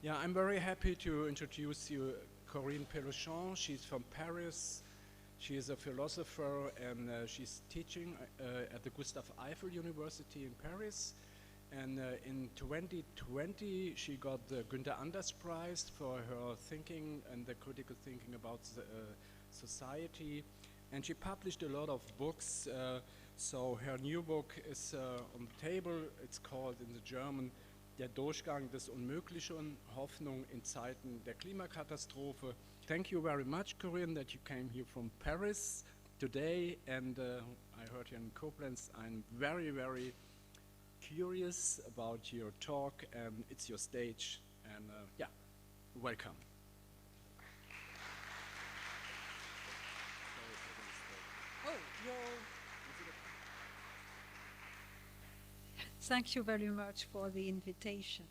Yeah, I'm very happy to introduce you Corine Pelluchon. She's from Paris. She is a philosopher and she's teaching at the Gustave Eiffel University in Paris. And in 2020, she got the Günther Anders Prize for her thinking and the critical thinking about the, society. And she published a lot of books. So her new book is on the table. It's called in the German Der Durchgang des Unmöglichen, Hoffnung in Zeiten der Klimakatastrophe. Thank you very much, Corine, that you came here from Paris today. And I heard you in Koblenz. I'm very, very curious about your talk, and it's your stage. And yeah, welcome. Thank you very much for the invitation.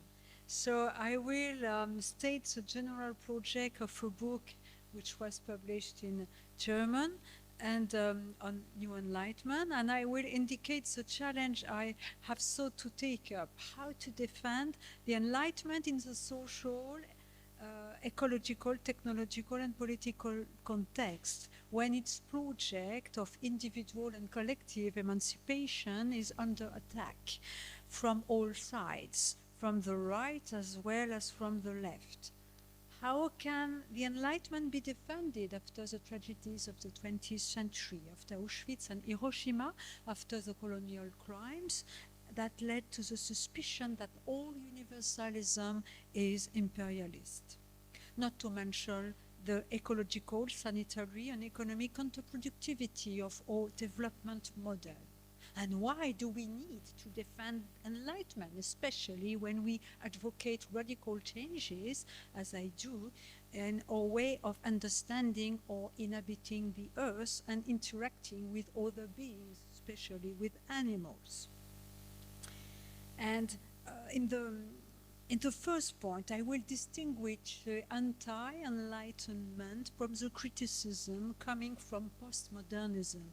So I will state the general project of a book which was published in German and on New Enlightenment, and I will indicate the challenge I have sought to take up, how to defend the Enlightenment in the social, ecological, technological and political context when its project of individual and collective emancipation is under attack from all sides, from the right as well as from the left. How can the Enlightenment be defended after the tragedies of the 20th century, after Auschwitz and Hiroshima, after the colonial crimes that led to the suspicion that all universalism is imperialist? Not to mention the ecological, sanitary and economic counterproductivity of our development model. And why do we need to defend Enlightenment, especially when we advocate radical changes, as I do, in our way of understanding or inhabiting the earth and interacting with other beings, especially with animals? And in the first point, I will distinguish the anti-Enlightenment from the criticism coming from postmodernism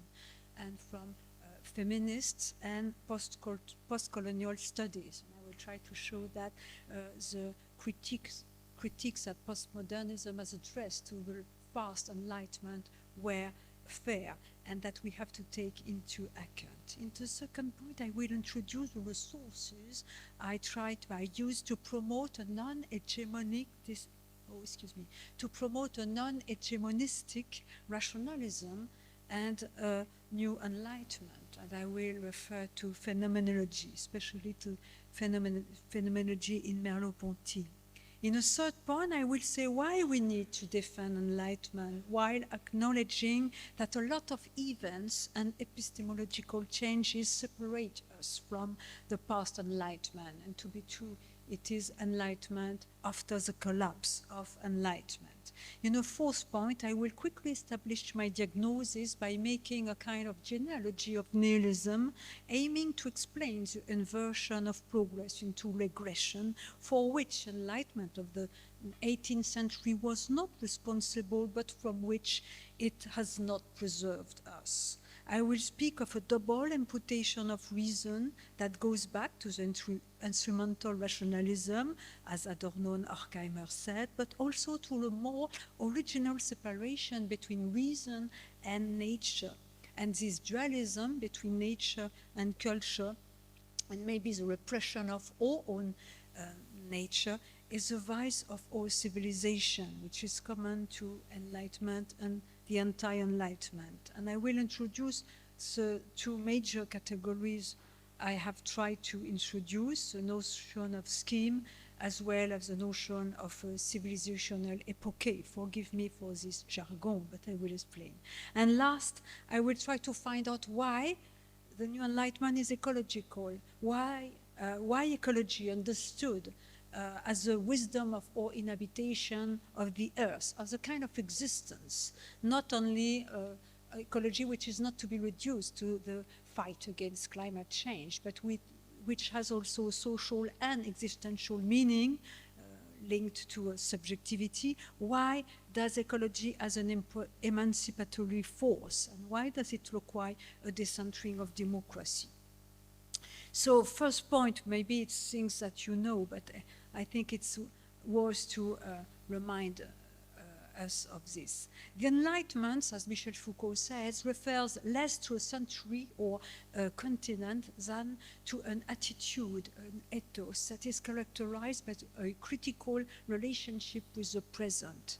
and from feminists and post-colonial studies. And I will try to show that the critiques that postmodernism has addressed to the past Enlightenment were fair and that we have to take into account. In the second point, I will introduce the resources I use to promote a non-hegemonic to promote a non-hegemonistic rationalism and a new Enlightenment. And I will refer to phenomenology, especially to phenomenology in Merleau-Ponty. In a third point, I will say why we need to defend Enlightenment while acknowledging that a lot of events and epistemological changes separate us from the past Enlightenment. And to be true, it is Enlightenment after the collapse of Enlightenment. In a fourth point, I will quickly establish my diagnosis by making a kind of genealogy of nihilism, aiming to explain the inversion of progress into regression, for which Enlightenment of the 18th century was not responsible, but from which it has not preserved us. I will speak of a double imputation of reason that goes back to the instrumental rationalism, as Adorno and Horkheimer said, but also to a more original separation between reason and nature. And this dualism between nature and culture, and maybe the repression of our own nature, is a vice of our civilization, which is common to Enlightenment and the anti-Enlightenment. And I will introduce the two major categories I have tried to introduce, the notion of scheme as well as the notion of civilizational epoche. Forgive me for this jargon, but I will explain. And last, I will try to find out why the new Enlightenment is ecological, why ecology understood as the wisdom of our inhabitation of the earth, as a kind of existence, not only ecology which is not to be reduced to the fight against climate change, but which has also social and existential meaning linked to a subjectivity. Why does ecology as an emancipatory force, and why does it require a decentering of democracy? So first point, maybe it's things that you know, but I think it's was to remind us of this. The Enlightenment, as Michel Foucault says, refers less to a century or a continent than to an attitude, an ethos that is characterized by a critical relationship with the present.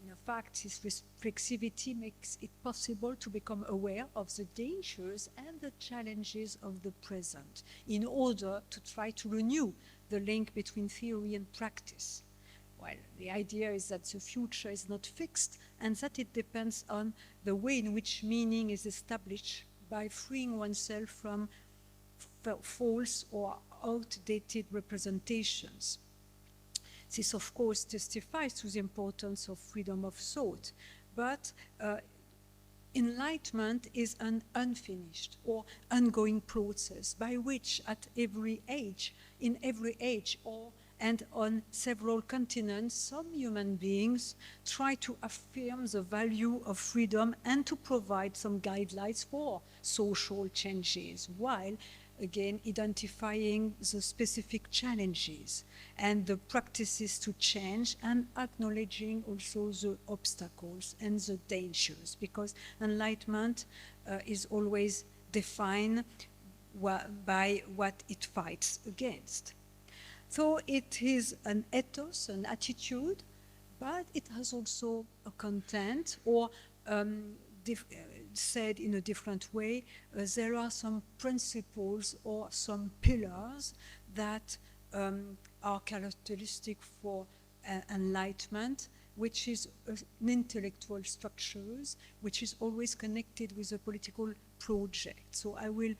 In fact, this reflexivity makes it possible to become aware of the dangers and the challenges of the present in order to try to renew the link between theory and practice. Well, the idea is that the future is not fixed and that it depends on the way in which meaning is established by freeing oneself from false or outdated representations. This, of course, testifies to the importance of freedom of thought, but enlightenment is an unfinished or ongoing process by which at every age, in every age, and on several continents, some human beings try to affirm the value of freedom and to provide some guidelines for social changes, while again identifying the specific challenges and the practices to change and acknowledging also the obstacles and the dangers, because enlightenment is always defined by what it fights against. So it is an ethos, an attitude, but it has also a content, or said in a different way, there are some principles or some pillars that are characteristic for enlightenment, which is an intellectual structures, which is always connected with a political project. So I will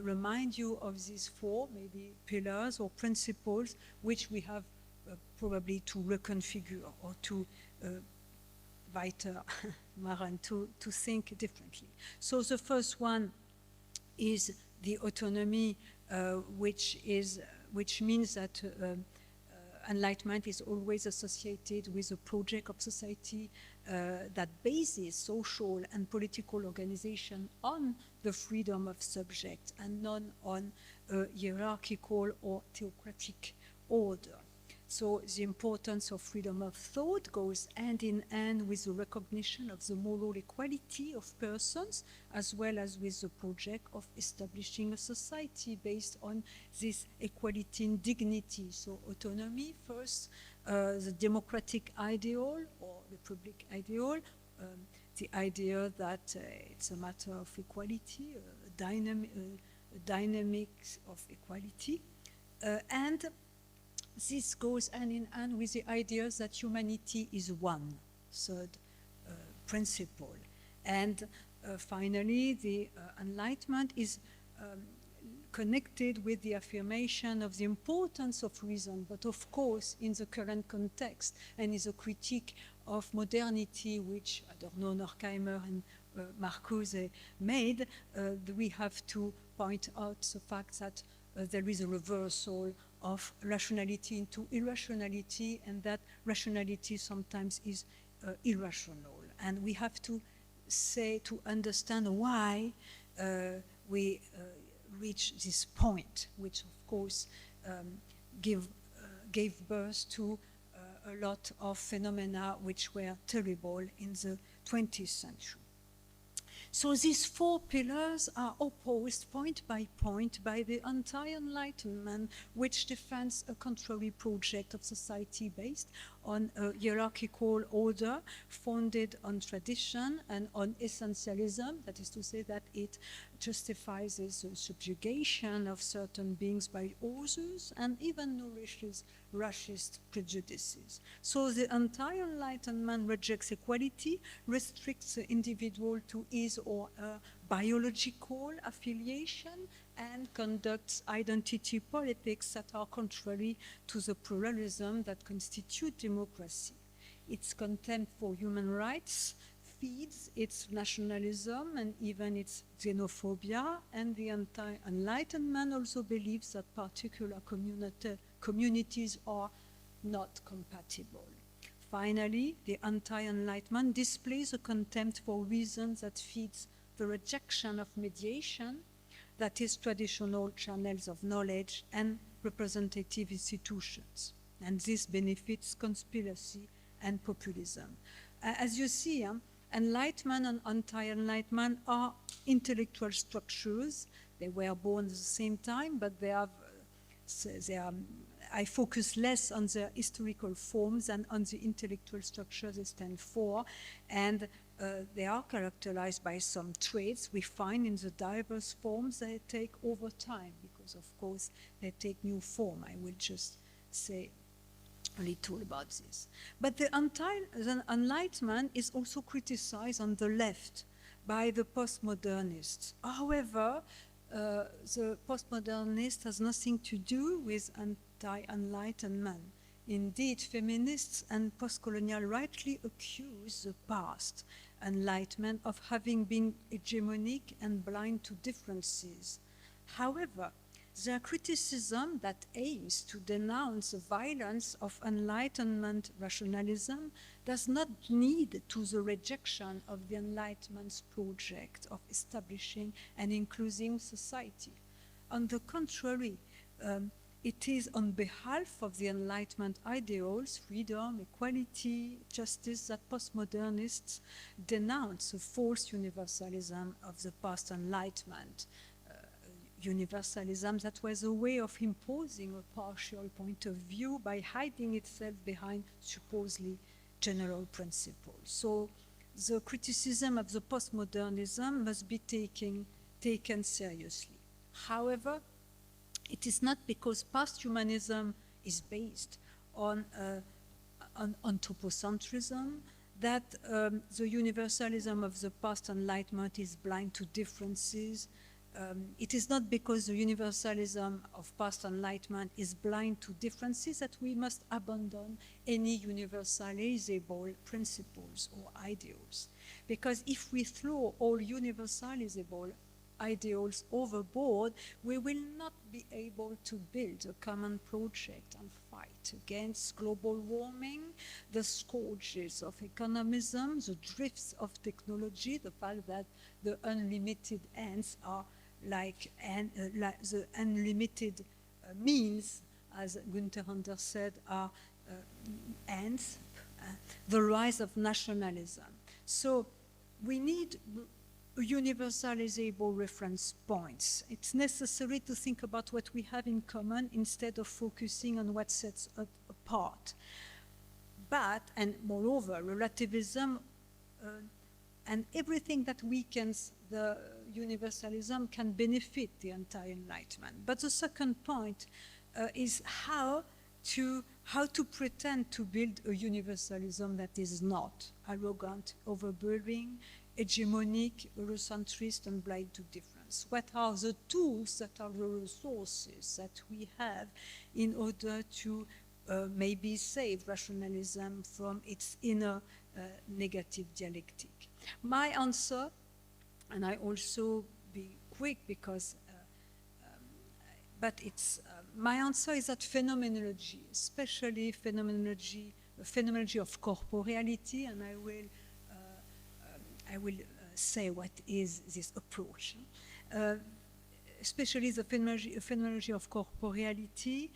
remind you of these four, maybe pillars or principles, which we have probably to reconfigure or to weiter machen, to think differently. So the first one is the autonomy, which means that enlightenment is always associated with a project of society that bases social and political organization on the freedom of subject and not on a hierarchical or theocratic order. So the importance of freedom of thought goes hand in hand with the recognition of the moral equality of persons, as well as with the project of establishing a society based on this equality and dignity. So autonomy first, the democratic ideal or republic ideal, the idea that it's a matter of equality, dynamics of equality, and this goes hand in hand with the idea that humanity is one, third principle. And finally, the Enlightenment is connected with the affirmation of the importance of reason, but of course in the current context, and is a critique of modernity, which Adorno, Horkheimer, and Marcuse made. We have to point out the fact that there is a reversal of rationality into irrationality, and that rationality sometimes is irrational. And we have to understand why we reach this point, which of course gave birth to a lot of phenomena which were terrible in the 20th century. So these four pillars are opposed point by point by the anti-Enlightenment, which defends a contrary project of society based on a hierarchical order founded on tradition and on essentialism. That is to say that it justifies the subjugation of certain beings by others and even nourishes racist prejudices. So the anti-Enlightenment rejects equality, restricts the individual to his or her biological affiliation, and conducts identity politics that are contrary to the pluralism that constitute democracy. Its contempt for human rights feeds its nationalism and even its xenophobia, and the anti-Enlightenment also believes that particular communities are not compatible. Finally, the anti-Enlightenment displays a contempt for reason that feeds the rejection of mediation, that is, traditional channels of knowledge and representative institutions. and this benefits conspiracy and populism. As you see, Enlightenment and anti-Enlightenment are intellectual structures. They were born at the same time, but they are, I focus less on their historical forms than on the intellectual structures they stand for, and they are characterized by some traits we find in the diverse forms they take over time, because of course they take new form. I will just say a little about this. But the Enlightenment is also criticized on the left by the postmodernists. However, the postmodernist has nothing to do with anti-Enlightenment. Indeed, feminists and postcolonial rightly accuse the past Enlightenment of having been hegemonic and blind to differences. However, their criticism that aims to denounce the violence of Enlightenment rationalism does not lead to the rejection of the Enlightenment's project of establishing an inclusive society. On the contrary, it is on behalf of the Enlightenment ideals, freedom, equality, justice, that postmodernists denounce the false universalism of the past Enlightenment. Universalism that was a way of imposing a partial point of view by hiding itself behind supposedly general principles. So the criticism of the postmodernism must be taken seriously. However, it is not because posthumanism is based on anthropocentrism that the universalism of the past Enlightenment is blind to differences. It is not because the universalism of past Enlightenment is blind to differences that we must abandon any universalizable principles or ideals. Because if we throw all universalizable ideals overboard, we will not be able to build a common project and fight against global warming, the scourges of economism, the drifts of technology, the fact that the unlimited ends are like the unlimited means, as Gunther Anders said, are ends, the rise of nationalism. So we need universalizable reference points. It's necessary to think about what we have in common instead of focusing on what sets us apart. But, and moreover, relativism and everything that weakens the universalism can benefit the anti-Enlightenment. But the second point is how to pretend to build a universalism that is not arrogant, overbearing, hegemonic, Eurocentrist, and blind to difference. What are the tools, that are the resources that we have in order to maybe save rationalism from its inner negative dialectic? My answer, and I also be quick because, but it's, my answer is that phenomenology, especially phenomenology of corporeality, and I will say what is this approach. Especially the phenomenology of corporeality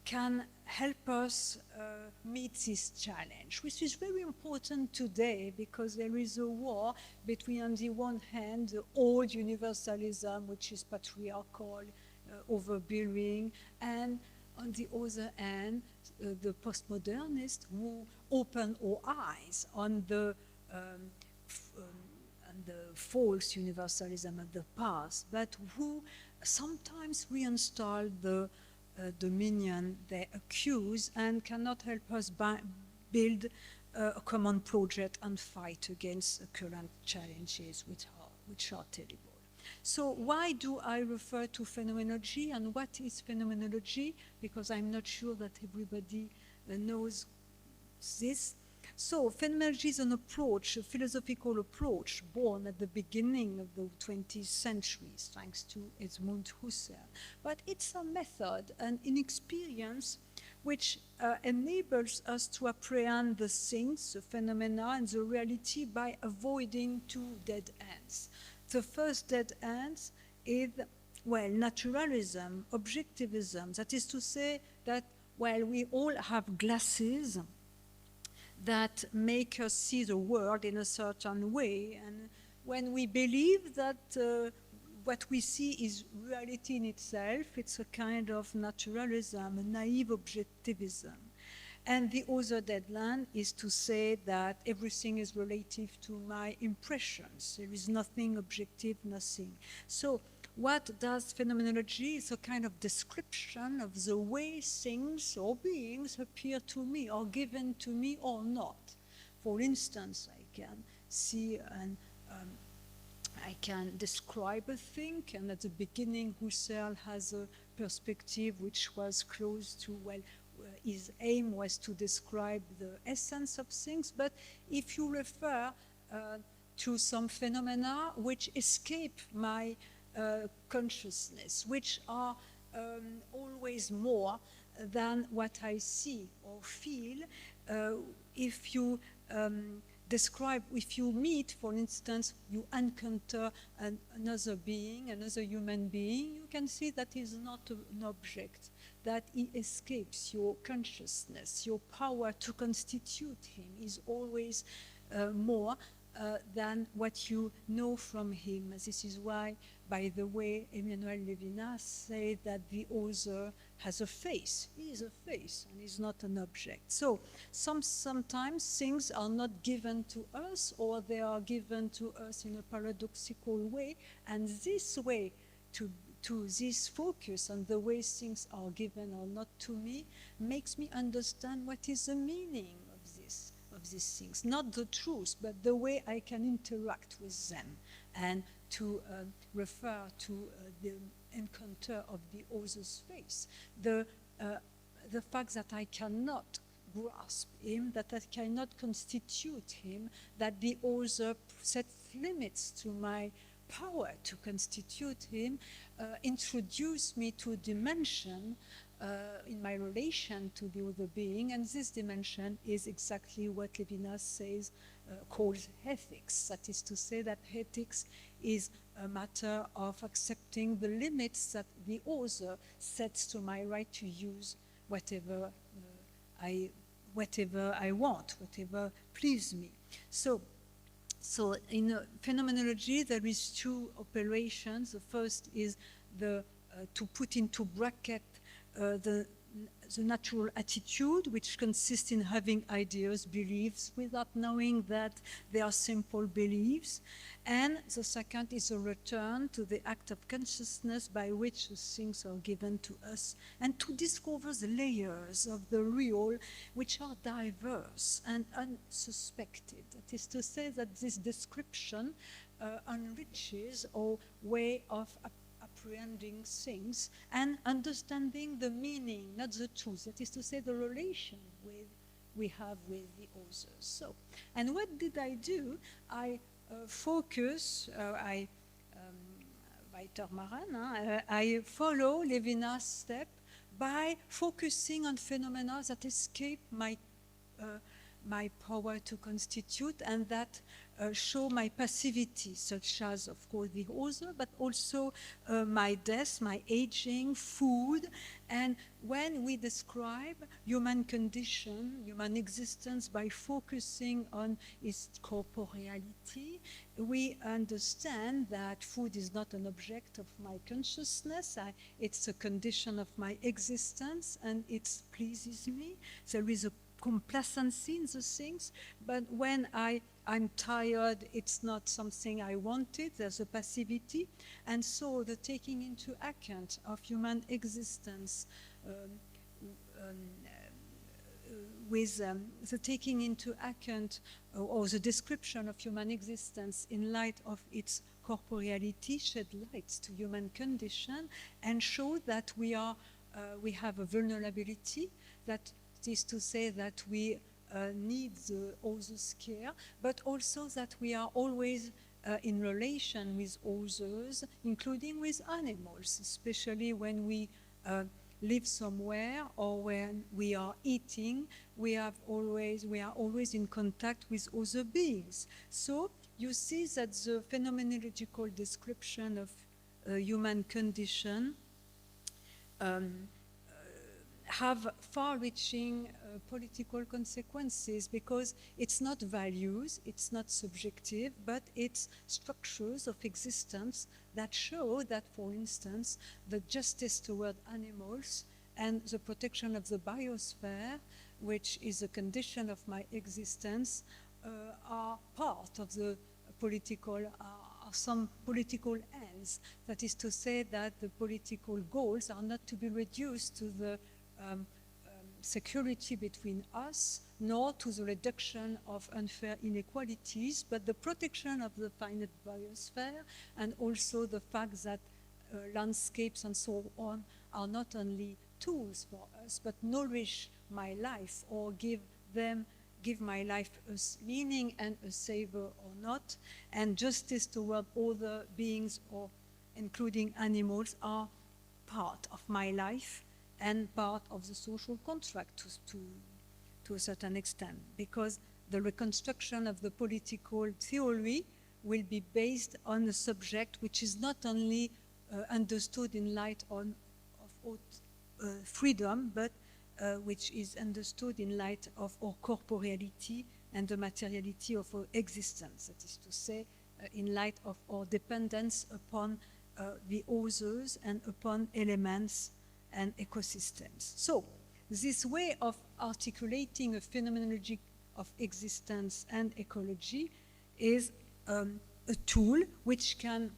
can help us meet this challenge, which is very important today because there is a war between, on the one hand, the old universalism, which is patriarchal, overbearing, and on the other hand, the postmodernists who open our eyes on the false universalism of the past, but who sometimes reinstall the dominion they accuse and cannot help us build a common project and fight against the current challenges which are terrible. So why do I refer to phenomenology, and what is phenomenology? Because I'm not sure that everybody knows this. So phenomenology is an approach, a philosophical approach, born at the beginning of the 20th century, thanks to Edmund Husserl. But it's a method, an experience, which enables us to apprehend the things, the phenomena, and the reality by avoiding two dead ends. The first dead end is, well, naturalism, objectivism. That is to say that well, we all have glasses that make us see the world in a certain way. And when we believe that what we see is reality in itself, it's a kind of naturalism, a naive objectivism. And the other deadline is to say that everything is relative to my impressions. There is nothing objective, nothing. So what does phenomenology? It's a kind of description of the way things or beings appear to me, or given to me or not. For instance, I can see and I can describe a thing, and at the beginning Husserl has a perspective which was close to, well, his aim was to describe the essence of things, but if you refer to some phenomena which escape my consciousness, which are always more than what I see or feel, if you describe, if you meet, for instance, you encounter another being, another human being, you can see that is not an object, that he escapes your consciousness. Your power to constitute him is always more than what you know from him. This is why, by the way, Emmanuel Levinas said that the author has a face. He is a face and is not an object. So sometimes things are not given to us, or they are given to us in a paradoxical way, and this way to this focus on the way things are given or not to me makes me understand what is the meaning of these things, not the truth, but the way I can interact with them, and to refer to the encounter of the other's face. The fact that I cannot grasp him, that I cannot constitute him, that the other sets limits to my power to constitute him, introduce me to a dimension in my relation to the other being, and this dimension is exactly what Levinas says, calls ethics. That is to say that ethics is a matter of accepting the limits that the author sets to my right to use whatever I want, whatever pleases me. So in phenomenology, there is two operations. The first is to put into bracket the natural attitude, which consists in having ideas, beliefs, without knowing that they are simple beliefs. And the second is a return to the act of consciousness by which the things are given to us, and to discover the layers of the real, which are diverse and unsuspected. That is to say that this description enriches our way of apprehending things and understanding the meaning, not the truth. That is to say, the relation we have with the authors. So, and what did I do? I focus, Weitermachen, I follow Levinas' step by focusing on phenomena that escape my power to constitute, and that show my passivity, such as, of course, the author, but also my death, my aging, food. And when we describe human condition, human existence, by focusing on its corporeality, we understand that food is not an object of my consciousness. It's a condition of my existence, and it pleases me. There is a complacency in the things, but when I'm tired, it's not something I wanted. There's a passivity. And so the taking into account of human existence with the taking into account or the description of human existence in light of its corporeality shed light to human condition and show that we have a vulnerability, that is to say that we need the other's care, but also that we are always in relation with others, including with animals, especially when we live somewhere or when we are eating, we are always in contact with other beings. So you see that the phenomenological description of human condition have far-reaching political consequences, because it's not values, it's not subjective, but it's structures of existence that show that, for instance, the justice toward animals and the protection of the biosphere, which is a condition of my existence, are part of the political, are some political ends. That is to say that the political goals are not to be reduced to the security between us, nor to the reduction of unfair inequalities, but the protection of the finite biosphere, and also the fact that landscapes and so on are not only tools for us, but nourish my life, or give my life a meaning and a savor or not. And justice toward other beings, or including animals, are part of my life and part of the social contract to a certain extent, because the reconstruction of the political theory will be based on a subject which is not only understood in light of freedom, but which is understood in light of our corporeality and the materiality of our existence. That is to say, in light of our dependence upon the others and upon elements and ecosystems. So, this way of articulating a phenomenology of existence and ecology is a tool which can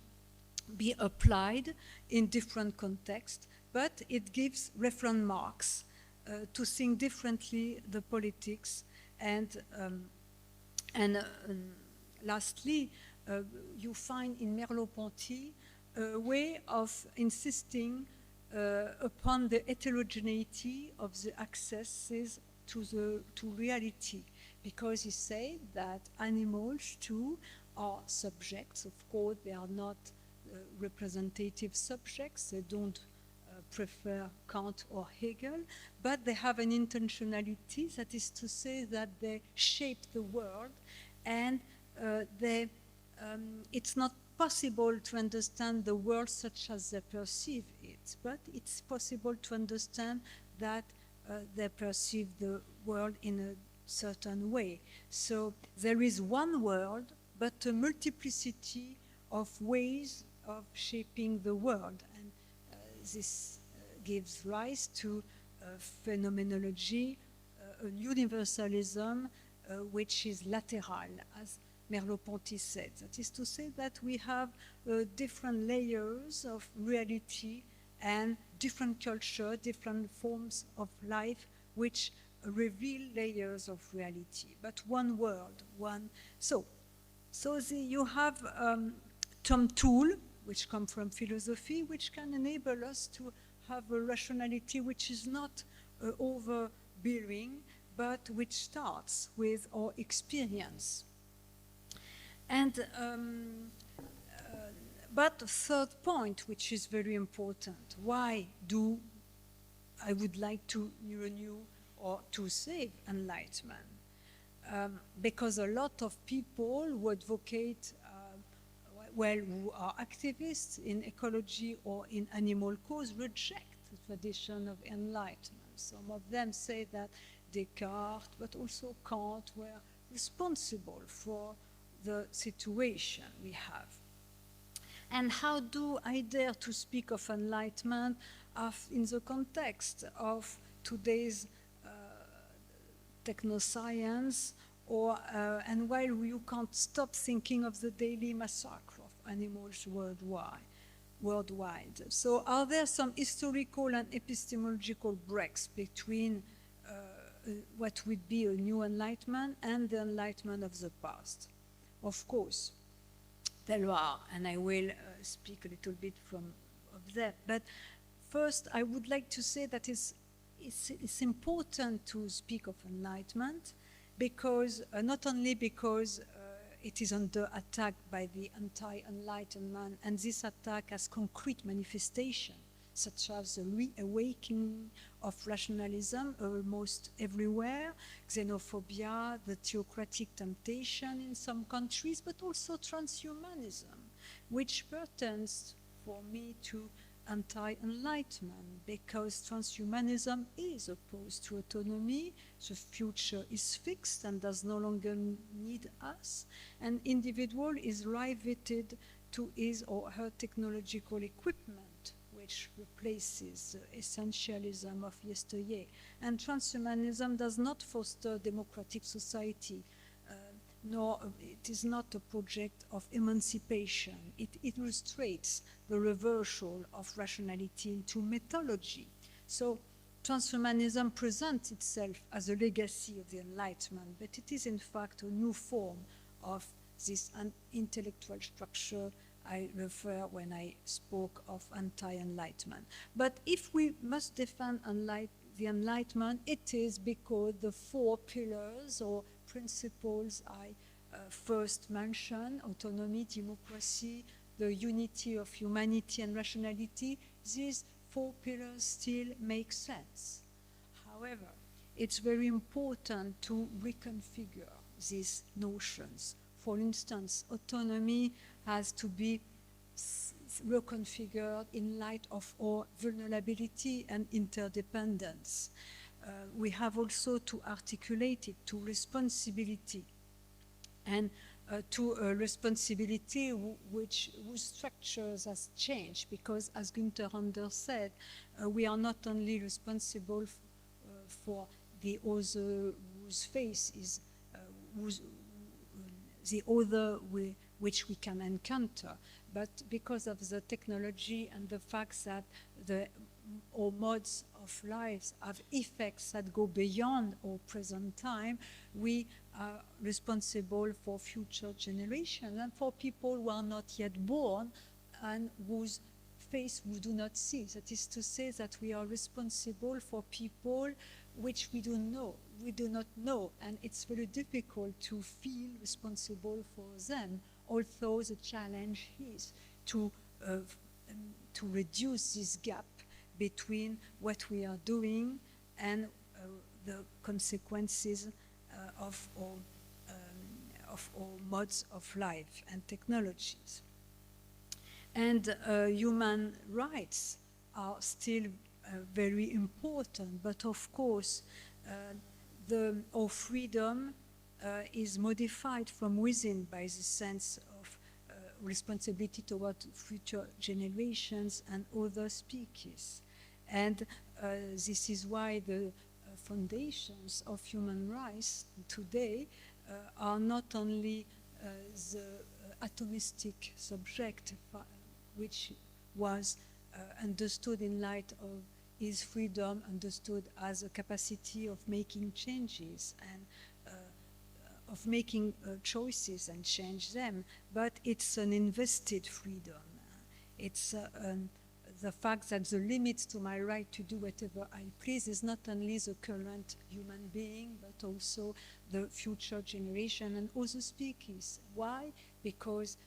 be applied in different contexts, but it gives reference marks to think differently the politics. And lastly, you find in Merleau-Ponty a way of insisting upon the heterogeneity of the accesses to reality, because he said that animals too are subjects. Of course, they are not representative subjects. They don't prefer Kant or Hegel, but they have an intentionality, that is to say that they shape the world, and it's not possible to understand the world such as they perceive it, but it's possible to understand that they perceive the world in a certain way. So there is one world, but a multiplicity of ways of shaping the world. And this gives rise to phenomenology, a universalism which is lateral, as Merleau-Ponty said. That is to say that we have different layers of reality and different culture, different forms of life, which reveal layers of reality, but one world, one. So you have some tool which come from philosophy, which can enable us to have a rationality which is not overbearing, but which starts with our experience. And but a third point, which is very important, why do I would like to renew or to save Enlightenment? Because a lot of people who advocate, who are activists in ecology or in animal cause, reject the tradition of Enlightenment. Some of them say that Descartes, but also Kant, were responsible for the situation we have. And how do I dare to speak of Enlightenment in the context of today's technoscience, and while you can't stop thinking of the daily massacre of animals worldwide. So are there some historical and epistemological breaks between what would be a new Enlightenment and the Enlightenment of the past? Of course, there are, and I will speak a little bit of that. But first, I would like to say that it's important to speak of Enlightenment, because not only because it is under attack by the anti-Enlightenment, and this attack has concrete manifestation, such as the reawakening of rationalism almost everywhere, xenophobia, the theocratic temptation in some countries, but also transhumanism, which pertains for me to anti-enlightenment, because transhumanism is opposed to autonomy. The future is fixed and does no longer need us. An individual is riveted to his or her technological equipment, which replaces the essentialism of yesteryear. And transhumanism does not foster democratic society, nor it is not a project of emancipation. It illustrates the reversal of rationality into mythology. So transhumanism presents itself as a legacy of the Enlightenment, but it is in fact a new form of this intellectual structure I refer when I spoke of anti-enlightenment. But if we must defend the Enlightenment, it is because the four pillars or principles I first mentioned, autonomy, democracy, the unity of humanity and rationality, these four pillars still make sense. However, it's very important to reconfigure these notions. For instance, autonomy has to be reconfigured in light of our vulnerability and interdependence. We have also to articulate it to responsibility, and to a responsibility whose structures has changed, because as Günther Anders said, we are not only responsible for the other whose face is the other which we can encounter, but because of the technology and the fact that our modes of life have effects that go beyond our present time, we are responsible for future generations and for people who are not yet born and whose face we do not see. That is to say that we are responsible for people which we do not know, and it's very difficult to feel responsible for them, although the challenge is to reduce this gap between what we are doing and the consequences of our modes of life and technologies. And human rights are still very important, but of course our freedom is modified from within by the sense of responsibility toward future generations and other species. And this is why the foundations of human rights today are not only the atomistic subject, which was understood in light of his freedom, understood as a capacity of making changes and of making choices and change them, but it's an invested freedom. It's the fact that the limit to my right to do whatever I please is not only the current human being, but also the future generation and other species. Why? Because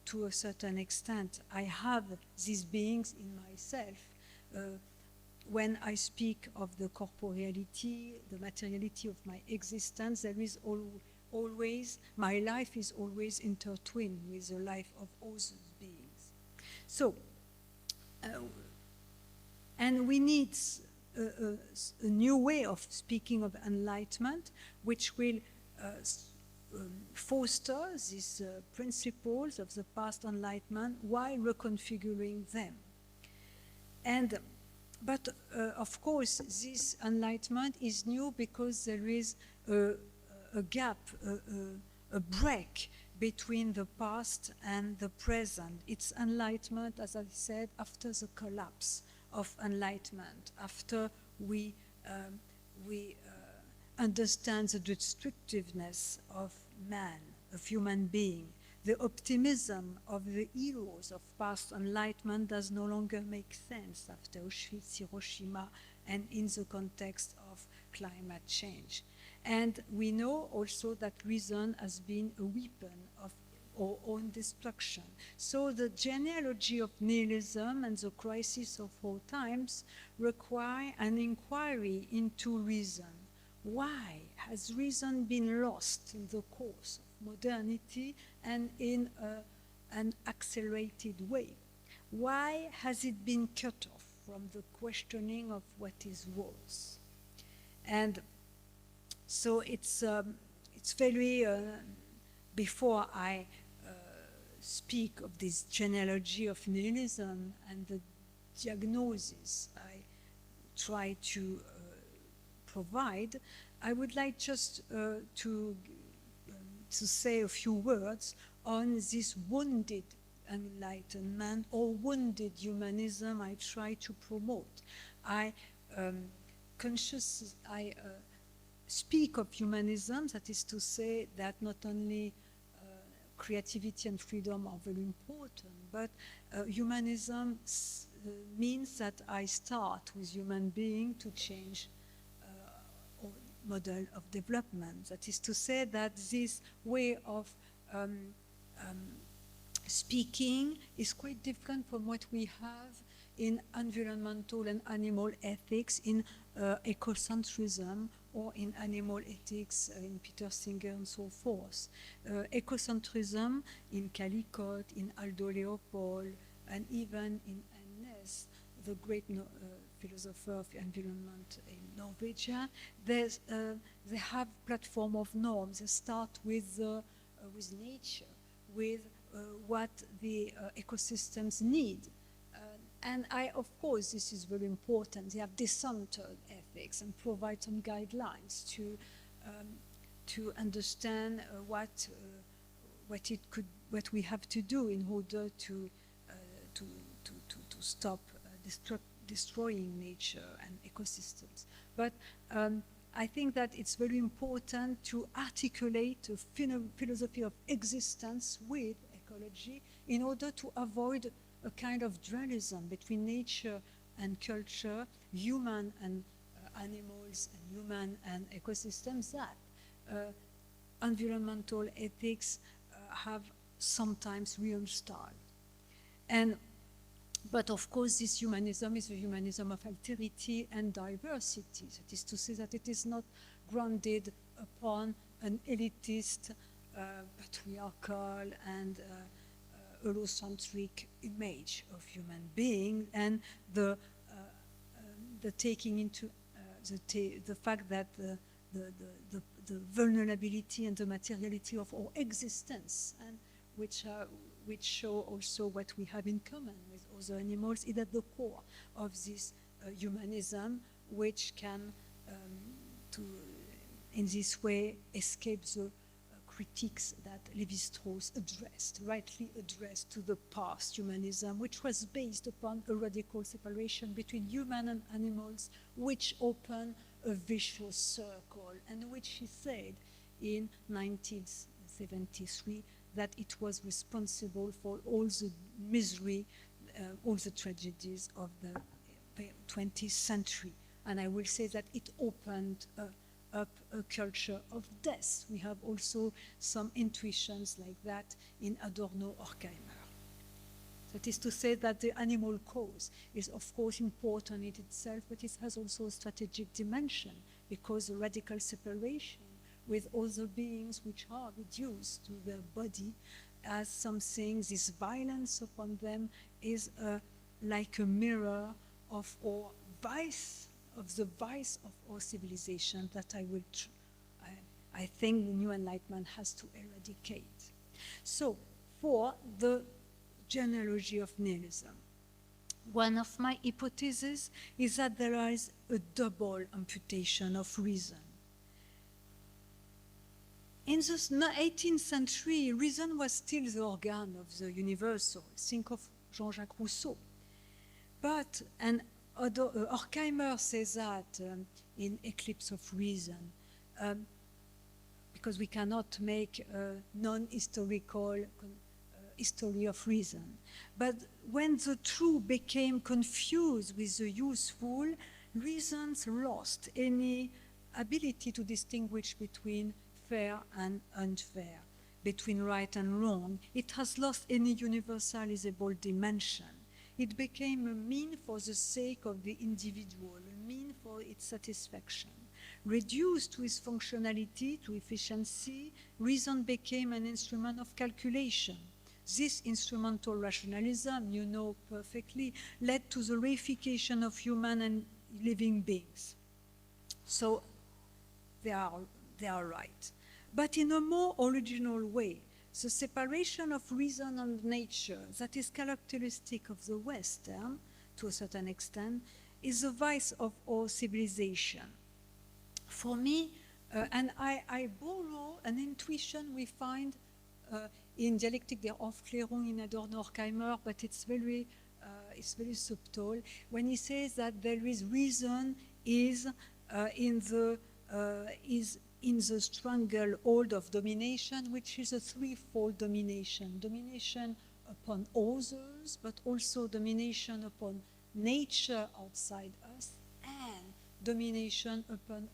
to a certain extent, I have these beings in myself. When I speak of the corporeality, the materiality of my existence, there is always, my life is always intertwined with the life of other beings. So, and we need a new way of speaking of enlightenment, which will foster these principles of the past enlightenment while reconfiguring them. And but of course, this enlightenment is new because there is a gap, a break between the past and the present. It's enlightenment, as I said, after the collapse of enlightenment, after we understand the destructiveness of man, of human being. The optimism of the heroes of past enlightenment does no longer make sense after Auschwitz, Hiroshima, and in the context of climate change. And we know also that reason has been a weapon of our own destruction. So the genealogy of nihilism and the crisis of all times require an inquiry into reason. Why has reason been lost in the course of modernity and in an accelerated way? why has it been cut off from the questioning of what is worth? And so it's very, before I speak of this genealogy of nihilism and the diagnosis I try to provide, I would like just to say a few words on this wounded enlightenment or wounded humanism I try to promote. I speak of humanism, that is to say that not only creativity and freedom are very important, but humanism means that I start with human being to change model of development. That is to say that this way of speaking is quite different from what we have in environmental and animal ethics, in ecocentrism, or in animal ethics in Peter Singer and so forth. Ecocentrism in Keynote, in Aldo Leopold, and even in Ness, the great philosopher of environment in Norwegia, they have platform of norms. They start with nature, with what the ecosystems need. And of course, this is very important. They have decentered ethics and provide some guidelines to understand what we have to do in order to stop destroying nature and ecosystems. But I think that it's very important to articulate a philosophy of existence with ecology in order to avoid a kind of dualism between nature and culture, human and animals, and human and ecosystems, that environmental ethics have sometimes real style. But of course, this humanism is a humanism of alterity and diversity. That is to say that it is not grounded upon an elitist, patriarchal, and Eurocentric image of human being, and the taking into the fact that the vulnerability and the materiality of our existence, and which show also what we have in common with other animals, is at the core of this humanism, which can, in this way, escape the critiques that Lévi-Strauss rightly addressed to the past humanism, which was based upon a radical separation between human and animals, which opened a vicious circle, and which he said in 1973 that it was responsible for all the misery, all the tragedies of the 20th century. And I will say that it opened up a culture of death. We have also some intuitions like that in Adorno-Horkheimer. That is to say that the animal cause is of course important in itself, but it has also a strategic dimension, because the radical separation with other beings which are reduced to their body as something, this violence upon them is like a mirror of our vice, of the vice of our civilization that I think the New Enlightenment has to eradicate. So, for the genealogy of nihilism, one of my hypotheses is that there is a double amputation of reason. In the 18th century, reason was still the organ of the universal. Think of Jean-Jacques Rousseau. But, and Horkheimer says that in Eclipse of Reason, because we cannot make a non-historical history of reason. But when the true became confused with the useful, reasons lost any ability to distinguish between fair and unfair, between right and wrong. It has lost any universalizable dimension. It became a mean for the sake of the individual, a mean for its satisfaction. Reduced to its functionality, to efficiency, reason became an instrument of calculation, This instrumental rationalism, you know perfectly, led to the reification of human and living beings. So they are right. But in a more original way, the separation of reason and nature that is characteristic of the West, to a certain extent, is the vice of our civilization. For me, and I borrow an intuition we find in Dialectik der Aufklärung in Adorno-Horkheimer, but it's very subtle, when he says that there is reason is in the stranglehold of domination, which is a threefold domination. Domination upon others, but also domination upon nature outside us, and domination upon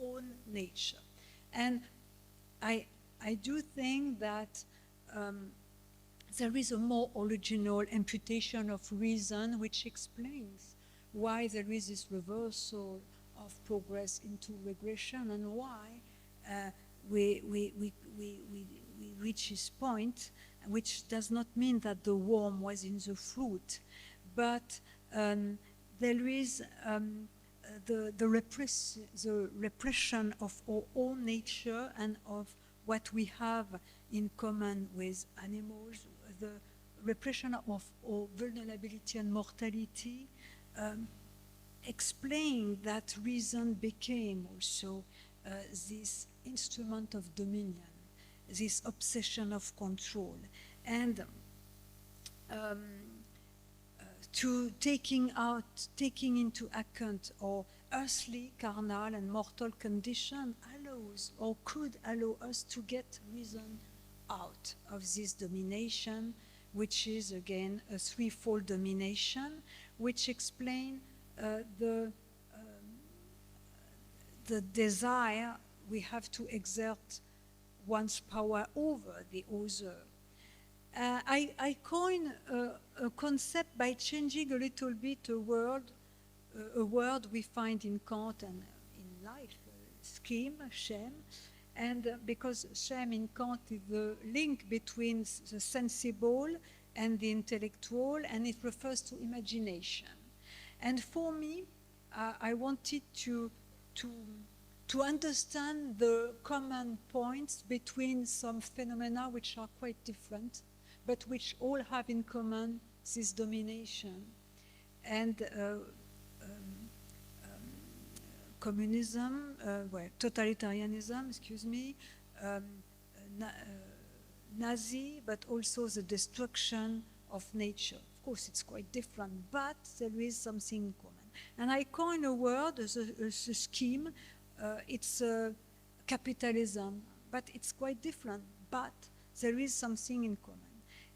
own nature. And I do think that there is a more original imputation of reason which explains why there is this reversal of progress into regression, and why we reach this point, which does not mean that the worm was in the fruit, but there is the repression of our own nature and of what we have in common with animals, the repression of our vulnerability and mortality, explain that reason became also this instrument of dominion, this obsession of control, and to taking into account our earthly, carnal, and mortal condition allows, or could allow us to get reason out of this domination, which is again a threefold domination, which explain the desire we have to exert one's power over the other. I coin a concept by changing a little bit a word we find in Kant and in life, scheme, shame, and because shame in Kant is the link between the sensible and the intellectual, and it refers to imagination. And for me, I wanted to understand the common points between some phenomena which are quite different, but which all have in common this domination. And communism, totalitarianism, excuse me, Nazi, but also the destruction of nature. Of course, it's quite different, but there is something in common. And I coin a word, a scheme, it's capitalism, but it's quite different, but there is something in common.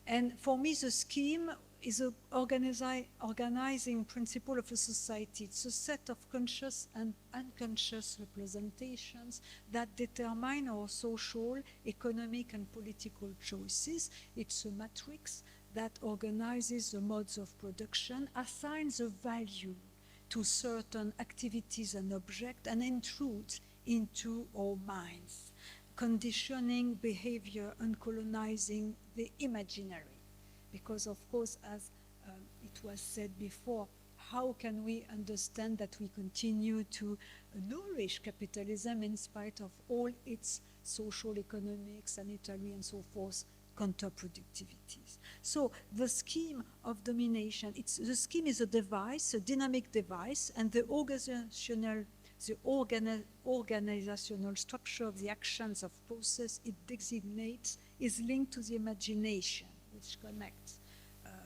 And for me, the scheme is an organizing principle of a society. It's a set of conscious and unconscious representations that determine our social, economic, and political choices. It's a matrix that organizes the modes of production, assigns a value to certain activities and objects, and intrudes into our minds, conditioning behavior and colonizing the imaginary. Because of course, as it was said before, how can we understand that we continue to nourish capitalism in spite of all its social, economic, sanitary, and so forth counterproductivities? So the scheme of domination, the scheme is a device, a dynamic device, and the organizational structure of the actions of process it designates is linked to the imagination, which connects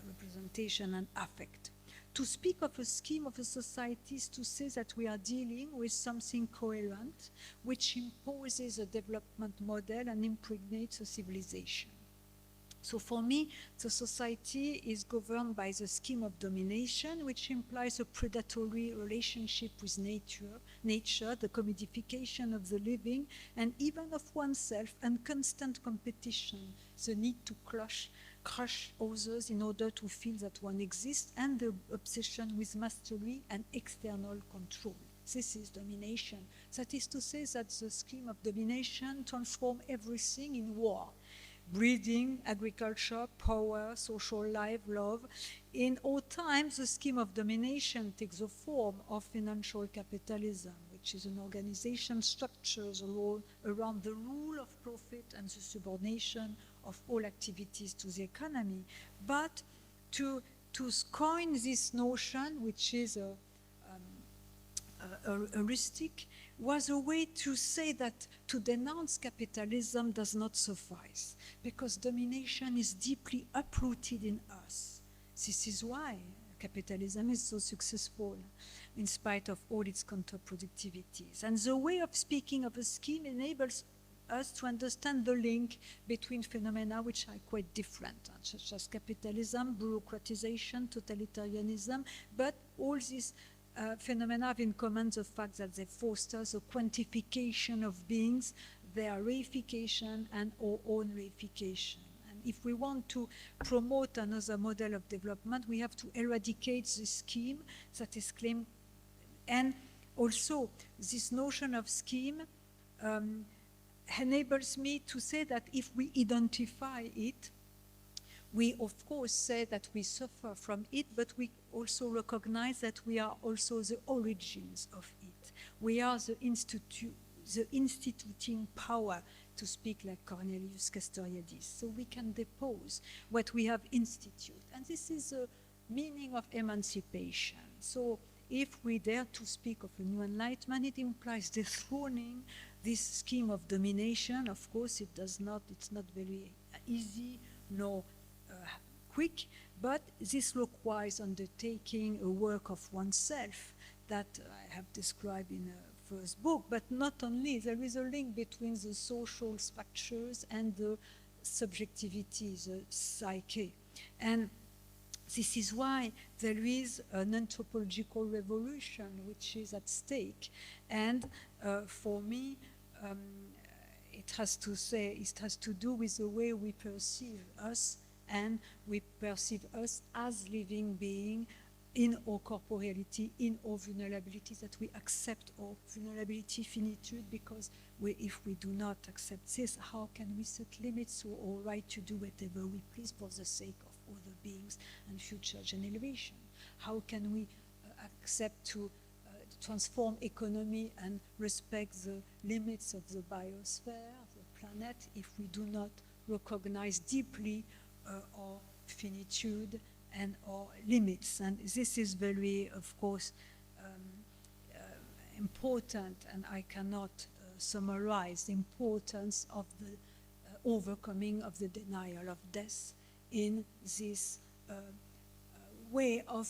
representation and affect. To speak of a scheme of a society is to say that we are dealing with something coherent, which imposes a development model and impregnates a civilization. So for me, the society is governed by the scheme of domination, which implies a predatory relationship with nature, the commodification of the living, and even of oneself, and constant competition, the need to crush others in order to feel that one exists, and the obsession with mastery and external control. This is domination. That is to say that the scheme of domination transforms everything in war, breeding, agriculture, power, social life, love. In all times, the scheme of domination takes the form of financial capitalism, which is an organization structured around the rule of profit and the subordination of all activities to the economy. But to coin this notion, which is a heuristic, was a way to say that to denounce capitalism does not suffice, because domination is deeply uprooted in us. This is why capitalism is so successful, in spite of all its counterproductivities. And the way of speaking of a scheme enables us to understand the link between phenomena which are quite different, such as capitalism, bureaucratization, totalitarianism, but all these phenomena have in common the fact that they foster the quantification of beings, their reification and our own reification. And if we want to promote another model of development, we have to eradicate the scheme that is claimed. And also, this notion of scheme enables me to say that if we identify it, we of course say that we suffer from it, but we also recognize that we are also the origins of it. We are the instituting power, to speak like Cornelius Castoriadis. So we can depose what we have instituted. And this is the meaning of emancipation. So if we dare to speak of a new enlightenment, it implies dethroning this scheme of domination. Of course, it's not very easy nor quick, but this requires undertaking a work of oneself that I have described in a first book. But not only, there is a link between the social structures and the subjectivity, the psyche. And this is why there is an anthropological revolution which is at stake. And for me, it has to do with the way we perceive us, and we perceive us as living beings in our corporeality, in our vulnerability, that we accept our vulnerability, finitude, because if we do not accept this, how can we set limits to our right to do whatever we please for the sake of other beings and future generation? How can we accept to transform economy and respect the limits of the biosphere, the planet, if we do not recognize deeply our finitude and our limits? And this is very, of course, important, and I cannot summarize the importance of the overcoming of the denial of death in this way of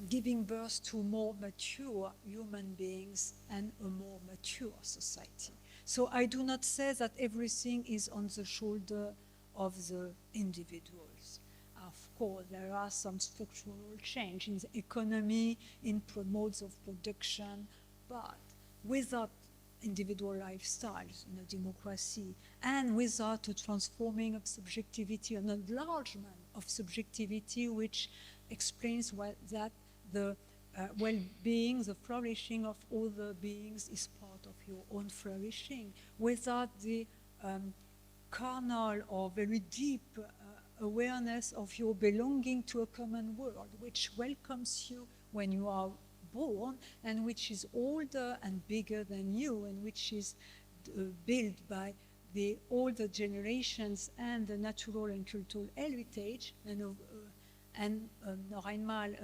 giving birth to more mature human beings and a more mature society. So I do not say that everything is on the shoulder of the individuals. Of course, there are some structural change in the economy, in modes of production, but without individual lifestyles in a democracy, and without a transforming of subjectivity, an enlargement of subjectivity, which explains that the well-being, the flourishing of other beings is part of your own flourishing, without the carnal or very deep awareness of your belonging to a common world, which welcomes you when you are born, and which is older and bigger than you, and which is built by the older generations and the natural and cultural heritage. And noch einmal,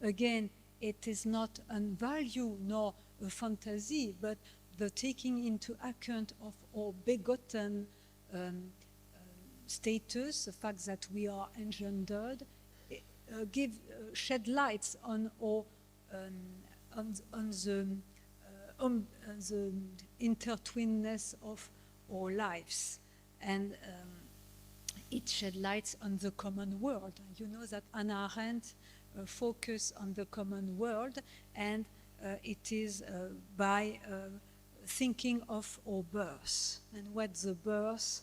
again, it is not a value nor a fantasy, but the taking into account of our begotten status, the fact that we are engendered, shed lights on our on the intertwinedness of our lives, and it shed lights on the common world. You know that Hannah Arendt focus on the common world, and it is by thinking of our birth and what the birth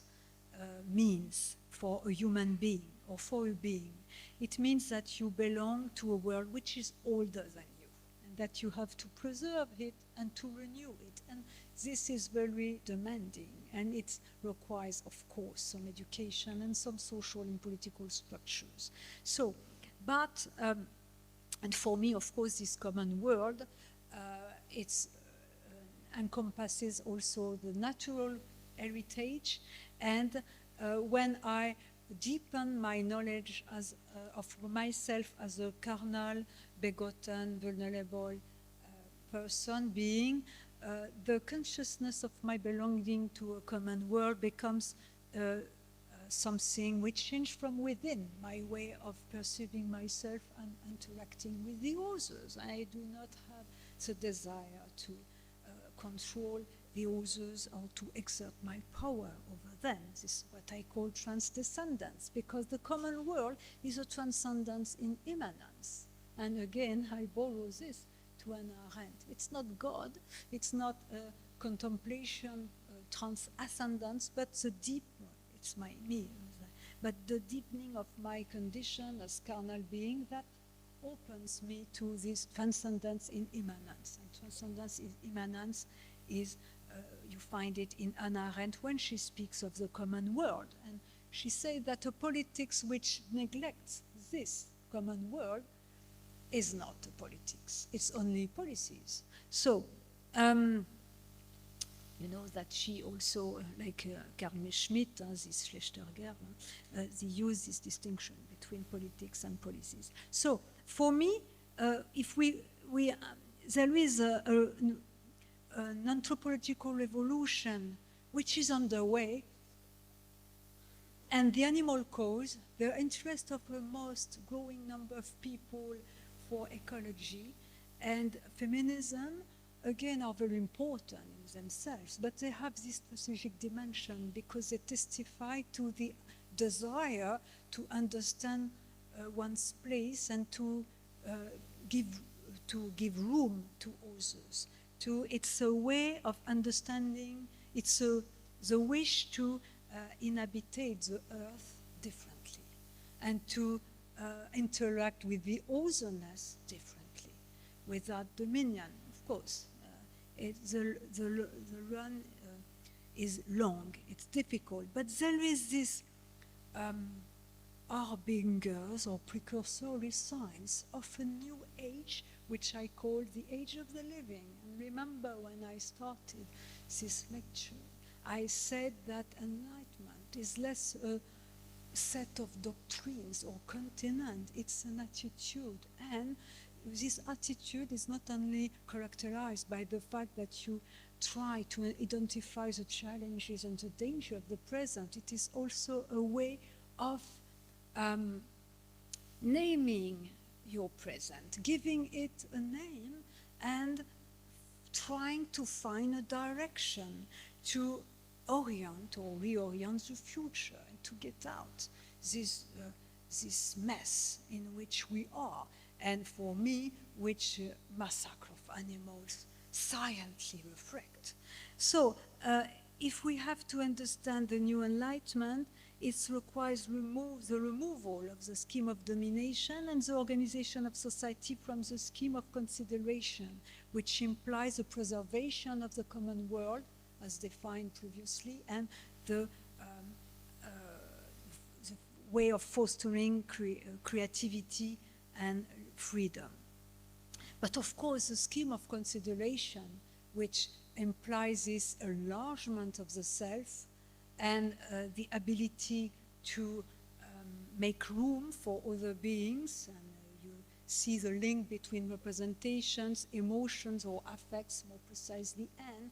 means for a human being or for a being. It means that you belong to a world which is older than you. And that you have to preserve it and to renew it. And this is very demanding, and it requires, of course, some education and some social and political structures. So, but, and for me, of course, this common world, it's encompasses also the natural heritage, and when I deepen my knowledge of myself as a carnal, begotten, vulnerable person, being, the consciousness of my belonging to a common world becomes something which changed from within my way of perceiving myself and interacting with the others. I do not have the desire to control the others or to exert my power over them. This is what I call transcendence, because the common world is a transcendence in immanence. And again, I borrow this to Hannah Arendt. It's not God, it's not contemplation, transcendence, but the deep, it's me, but the deepening of my condition as carnal being that opens me to this transcendence in immanence. And transcendence in immanence is, you find it in Hannah Arendt when she speaks of the common world. And she said that a politics which neglects this common world is not a politics, it's only policies. So, you know that she also, like Carl Schmitt, this Schlechterger, they use this distinction between politics and policies. So, for me, if there is an anthropological revolution which is underway, and the animal cause, the interest of the most growing number of people for ecology and feminism, again, are very important in themselves, but they have this strategic dimension because they testify to the desire to understand one's place and to give room to others. It's a way of understanding, it's the wish to inhabit the earth differently and to interact with the otherness differently, without dominion, of course. The run is long, it's difficult, but there is this harbingers or precursory signs of a new age, which I call the age of the living. And remember when I started this lecture, I said that enlightenment is less a set of doctrines or continent, it's an attitude. And this attitude is not only characterized by the fact that you try to identify the challenges and the danger of the present, it is also a way of naming your present, giving it a name and trying to find a direction to orient or reorient the future and to get out this mess in which we are, and for me, which massacre of animals silently reflect. So, if we have to understand the new enlightenment, it requires the removal of the scheme of domination and the organization of society from the scheme of consideration, which implies the preservation of the common world, as defined previously, and the way of fostering creativity and freedom. But of course, the scheme of consideration, which implies this enlargement of the self and the ability to make room for other beings, and you see the link between representations, emotions or affects more precisely, and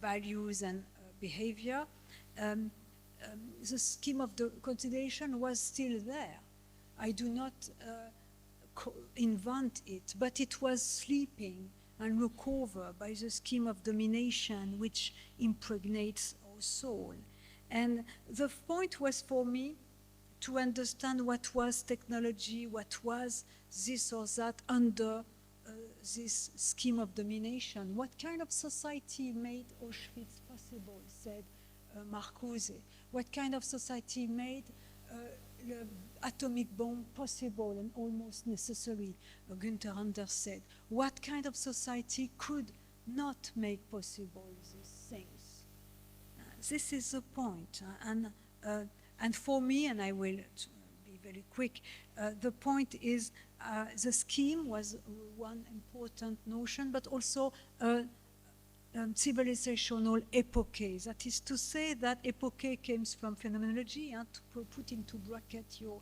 values and behavior. The scheme of the consideration was still there. I do not invent it, but it was sleeping and recovered by the scheme of domination which impregnates our soul. And the point was for me to understand what was technology, what was this or that under this scheme of domination. What kind of society made Auschwitz possible, said Marcuse. What kind of society made the atomic bomb possible and almost necessary, Günther Anders said. What kind of society could not make possible these things? This is the point. And for me, and I will be very quick, the point is the scheme was one important notion, but also civilizational epoche. That is to say that epoche comes from phenomenology, to put into bracket your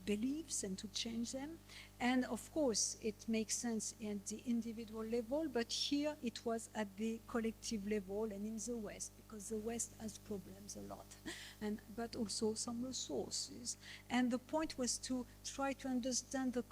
beliefs and to change them. And of course, it makes sense at the individual level, but here it was at the collective level and in the West, because the West has problems a lot, but also some resources. And the point was to try to understand the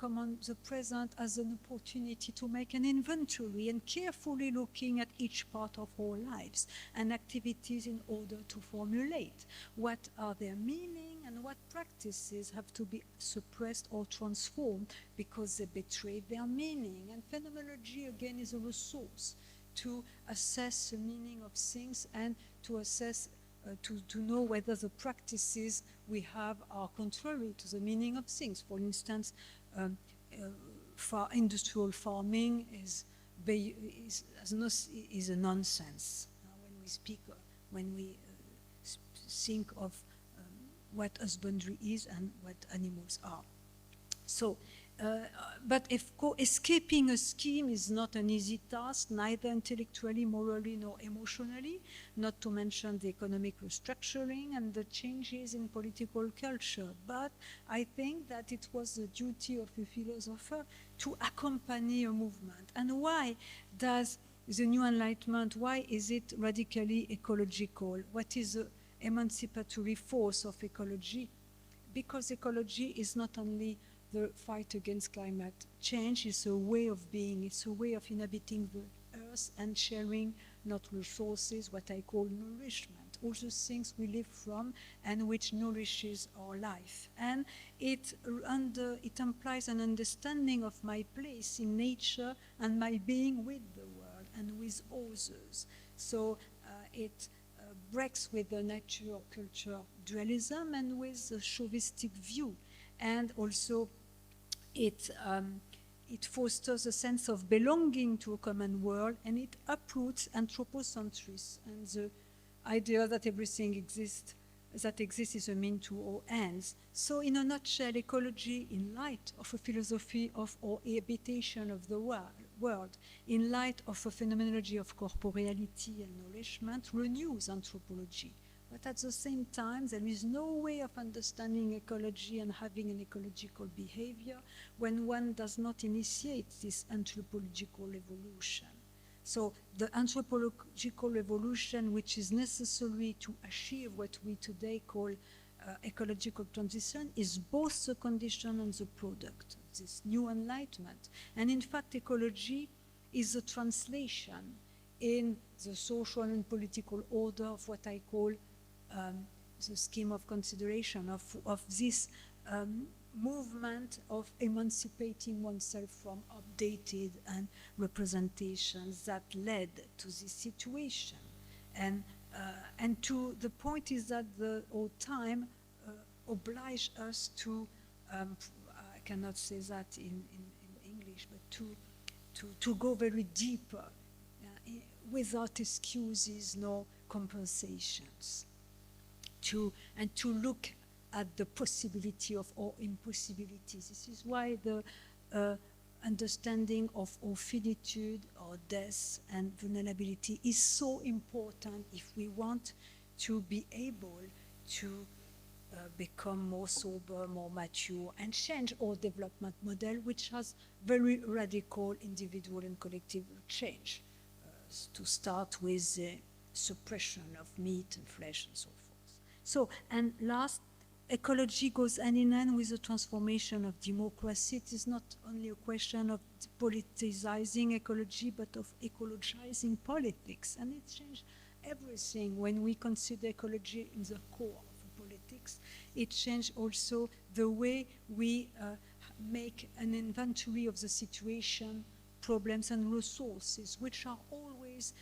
present as an opportunity to make an inventory and carefully looking at each part of our lives and activities in order to formulate what are their meaning and what practices have to be suppressed or transformed because they betrayed their meaning. And phenomenology, again, is a resource to assess the meaning of things and to assess, to know whether the practices we have are contrary to the meaning of things. For instance, industrial farming is a nonsense when we think of what husbandry is and what animals are. So, but escaping a scheme is not an easy task, neither intellectually, morally, nor emotionally, not to mention the economic restructuring and the changes in political culture. But I think that it was the duty of a philosopher to accompany a movement. And why does the New Enlightenment, why is it radically ecological? What is the emancipatory force of ecology? Because ecology is not only the fight against climate change, it's a way of being, it's a way of inhabiting the earth and sharing not resources, what I call nourishment, all the things we live from and which nourishes our life. And it implies an understanding of my place in nature and my being with the world and with others. So it breaks with the nature-culture dualism and with the chauvinistic view. And also it fosters a sense of belonging to a common world, and it uproots anthropocentrism and the idea that everything that exists is a means to all ends. So in a nutshell, ecology, in light of a philosophy of our habitation of the world, in light of a phenomenology of corporeality and nourishment, renews anthropology. But at the same time, there is no way of understanding ecology and having an ecological behavior when one does not initiate this anthropological evolution. So the anthropological revolution, which is necessary to achieve what we today call ecological transition, is both the condition and the product of this new enlightenment. And in fact, ecology is a translation in the social and political order of what I call the scheme of consideration of this movement of emancipating oneself from updated and representations that led to this situation. And to the point is that our time oblige us to, I cannot say that in English, but to go very deeper without excuses nor compensations. And to look at the possibility of our impossibilities. This is why the understanding of our finitude, our death, and vulnerability is so important if we want to be able to become more sober, more mature, and change our development model, which has very radical individual and collective change, to start with the suppression of meat and flesh and so forth. So, and last, ecology goes hand in hand with the transformation of democracy. It is not only a question of politicizing ecology, but of ecologizing politics. And it changed everything when we consider ecology in the core of politics. It changed also the way we make an inventory of the situation, problems, and resources, which are always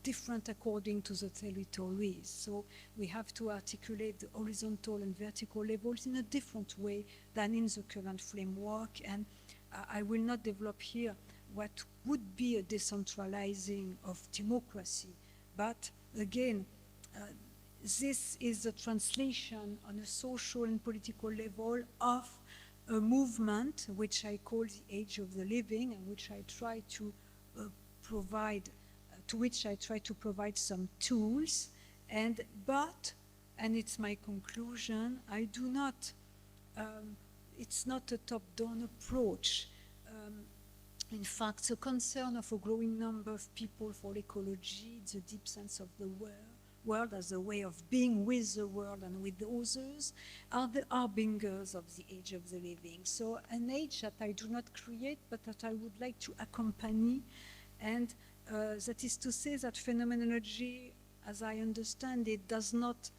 different according to the territories. So we have to articulate the horizontal and vertical levels in a different way than in the current framework. And I will not develop here what would be a decentralizing of democracy. But again, this is a translation on a social and political level of a movement which I call the age of the living, and which I try to provide, to which I try to provide some tools. And it's my conclusion, I do not, it's not a top-down approach. In fact, the concern of a growing number of people for ecology, the deep sense of the world as a way of being with the world and with the others, are the harbingers of the age of the living. So an age that I do not create, but that I would like to accompany. And that is to say that phenomenology, as I understand it, does not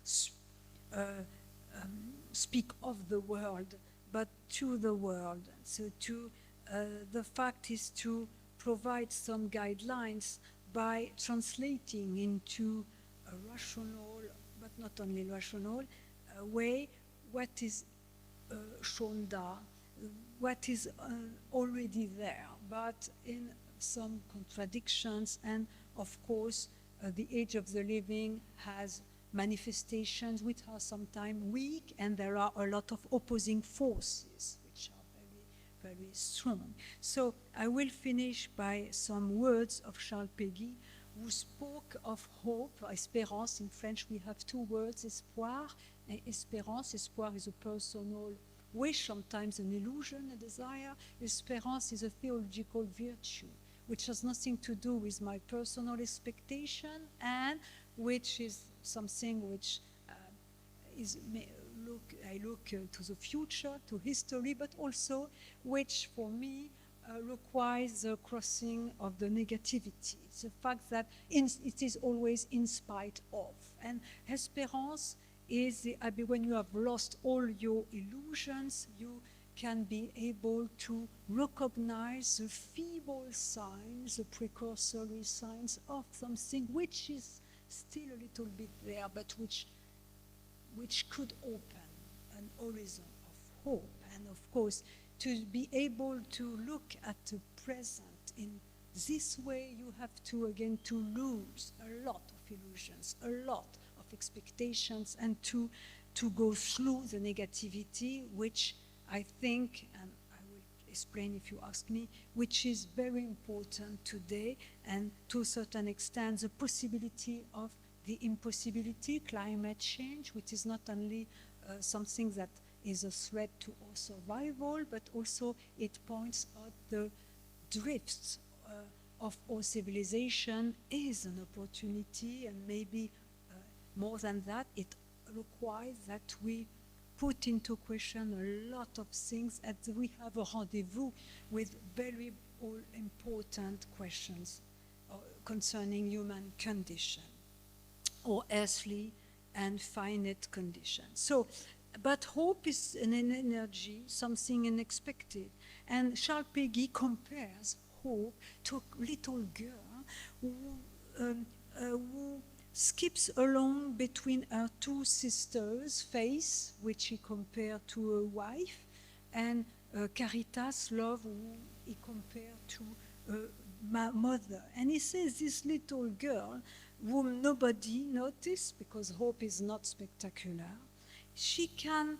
speak of the world, but to the world. So the fact is to provide some guidelines by translating into a rational, but not only rational, way what is shown there, what is already there, but in some contradictions. And of course, the age of the living has manifestations which are sometimes weak, and there are a lot of opposing forces which are very, very strong. So I will finish by some words of Charles Péguy, who spoke of hope, espérance. In French, we have two words, espoir and espérance. Espoir is a personal wish, sometimes an illusion, a desire. Espérance is a theological virtue, which has nothing to do with my personal expectation, and which is something which I look to the future, to history, but also which for me requires the crossing of the negativity, the fact that it is always in spite of. And espérance is when you have lost all your illusions, you can be able to recognize the feeble signs, the precursory signs of something which is still a little bit there, but which could open an horizon of hope. And of course, to be able to look at the present in this way, you have to, again, to lose a lot of illusions, a lot of expectations, and to go through the negativity, which I think, and I will explain if you ask me, which is very important today, and to a certain extent, the possibility of the impossibility, climate change, which is not only something that is a threat to our survival, but also it points out the drifts of our civilization is an opportunity, and maybe more than that, it requires that we put into question a lot of things, and we have a rendezvous with very important questions concerning human condition, or earthly and finite conditions. So, but hope is an energy, something unexpected. And Charles Péguy compares hope to a little girl who skips along between her two sisters' face, which he compared to a wife, and Caritas, love, who he compared to a mother. And he says this little girl, whom nobody noticed, because hope is not spectacular, she can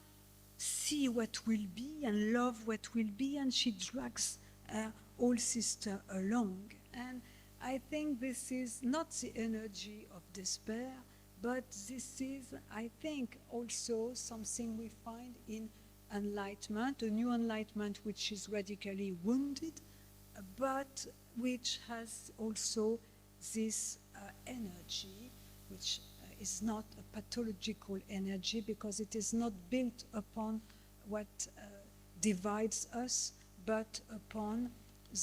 see what will be and love what will be, and she drags her old sister along. And I think this is not the energy of despair, but this is, I think, also something we find in Enlightenment, a new Enlightenment which is radically wounded, but which has also this energy, which is not a pathological energy, because it is not built upon what divides us, but upon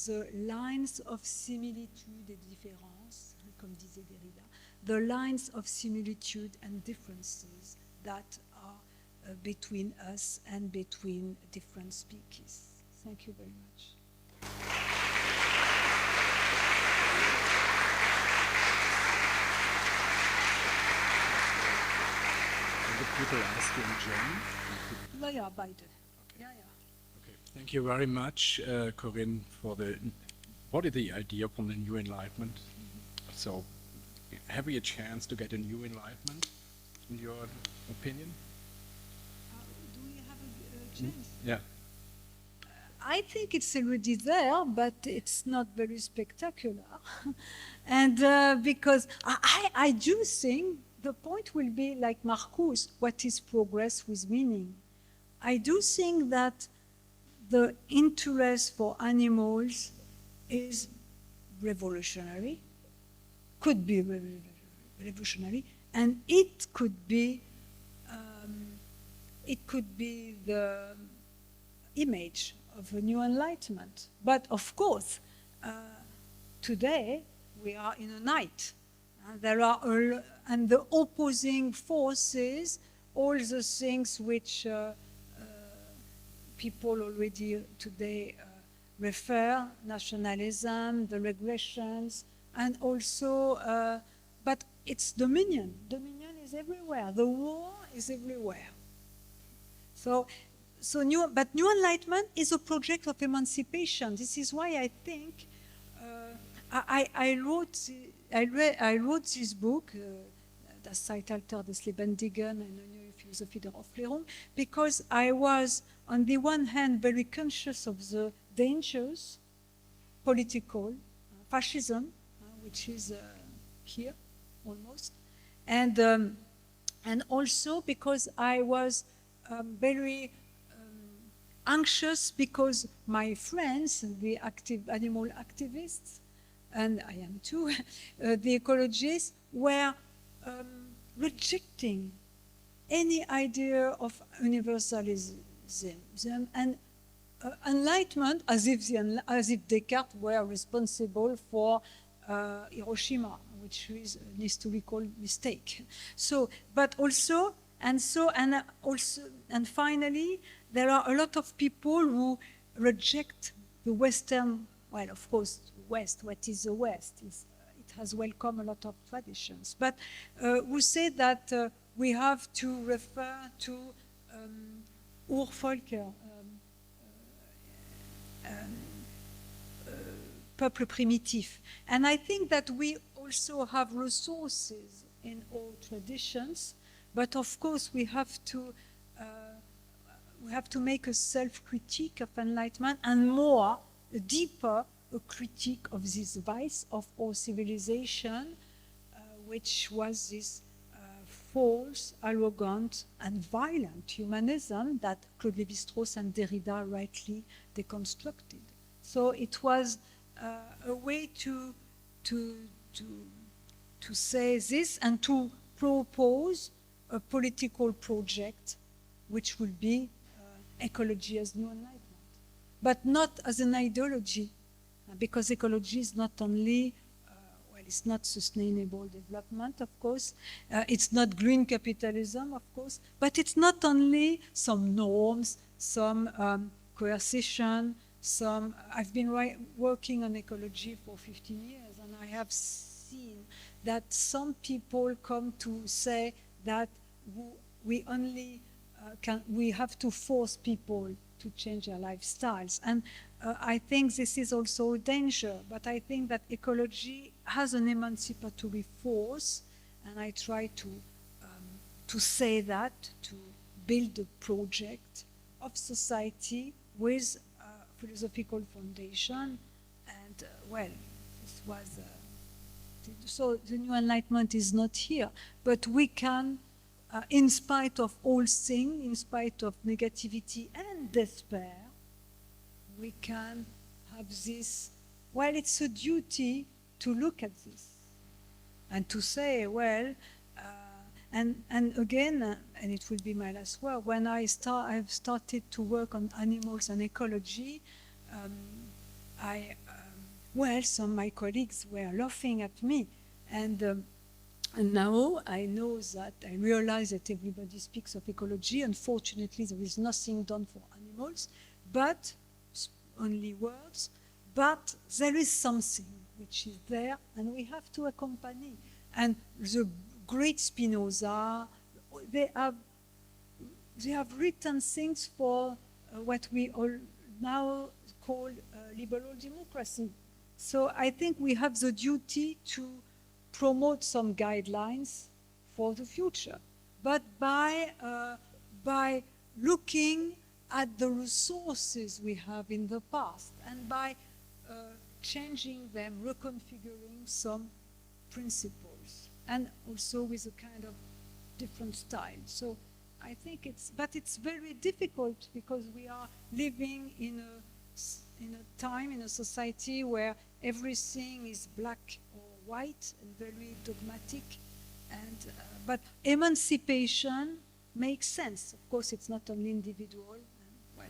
the lines of similitude et différence, comme disait Derrida, the lines of similitude and differences that are between us and between different species. Thank you very much. people ask you in German? Ja, beide. Ja, ja. Okay, thank you very much, Corinne, for what is the idea from the New Enlightenment? So, have we a chance to get a new enlightenment, in your opinion? Do we have a chance? Yeah. I think it's already there, but it's not very spectacular. And because I do think the point will be like Marcus, what is progress with meaning? I do think that the interest for animals is revolutionary, could be revolutionary, and it could be the image of a new enlightenment. But of course, today we are in a night. There are and the opposing forces, all the things which people already today refer, nationalism, the regressions, and also, but it's dominion. Dominion is everywhere. The war is everywhere. But New Enlightenment is a project of emancipation. This is why I think I wrote this book, Das Zeitalter des Lebendigen, eine neue Philosophie der Aufklärung, because I was, on the one hand, very conscious of the dangers, political, fascism, which is here almost, and also because I was very anxious because my friends, the animal activists, and I am too, the ecologists, were rejecting any idea of universalism and enlightenment, as if Descartes were responsible for Hiroshima, which is an historical mistake. So, but also, and finally, there are a lot of people who reject the Western, well, of course, West, what is the West? It has welcomed a lot of traditions, but who say that we have to refer to Urvölker, peuple primitif. And I think that we also have resources in all traditions, but of course we have to make a self-critique of enlightenment, and more, deeper, a critique of this vice of our civilization, which was this false, arrogant, and violent humanism that Claude Lévi-Strauss and Derrida rightly deconstructed. So it was a way to say this and to propose a political project which will be ecology as new enlightenment, but not as an ideology, because ecology is not only, it's not sustainable development, of course, it's not green capitalism, of course, but it's not only some norms, some coercion, I've been working on ecology for 15 years, and I have seen that some people come to say that we only we have to force people to change their lifestyles. And I think this is also a danger, but I think that ecology has an emancipatory force, and I try to say that, to build a project of society with a philosophical foundation. And well, this was, so the new enlightenment is not here, but we can, in spite of all things, in spite of negativity and despair, we can have this, well, it's a duty to look at this and to say, well, and again, and it will be my last word, when I've started to work on animals and ecology, well, some of my colleagues were laughing at me, and now I know that, I realize that everybody speaks of ecology. Unfortunately, there is nothing done for animals, but only words, but there is something which is there, and we have to accompany. And the great Spinoza, they have they have written things for what we all now call liberal democracy. So I think we have the duty to promote some guidelines for the future, but by looking at the resources we have in the past and by changing them, reconfiguring some principles, and also with a kind of different style. So I think but it's very difficult because we are living in a time, in a society where everything is black or white and very dogmatic. And but emancipation makes sense. Of course, it's not only individual. Well.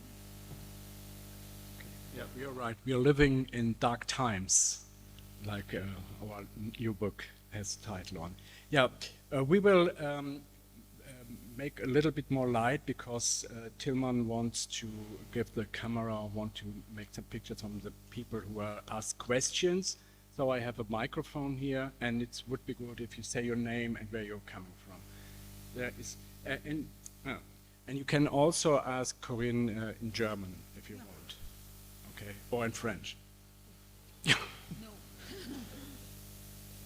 Yeah, you're right. We are living in dark times, like our new book has title on. Yeah, we will make a little bit more light because Tilman wants to give the camera, want to make some pictures from the people who ask questions. So I have a microphone here, and it would be good if you say your name and where you're coming from. There is, and you can also ask Corine in German if you want, okay, or in French. No.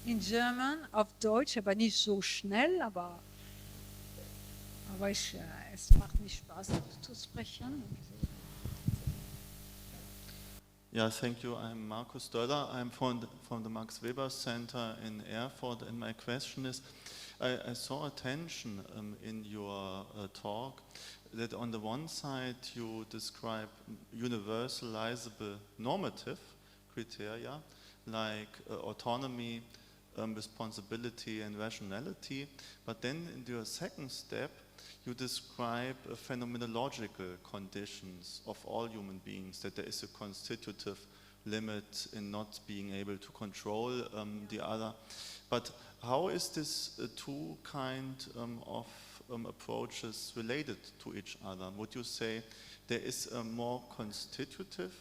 In German, auf Deutsch, aber nicht so schnell, aber es macht mir Spaß zu sprechen. Yeah, thank you. I'm Markus Döller. I'm from the Max Weber Center in Erfurt, and my question is, I saw a tension in your talk that on the one side you describe universalizable normative criteria like autonomy, responsibility and rationality, but then in your second step you describe phenomenological conditions of all human beings, that there is a constitutive limit in not being able to control the other. But how is this two kind of approaches related to each other? Would you say there is a more constitutive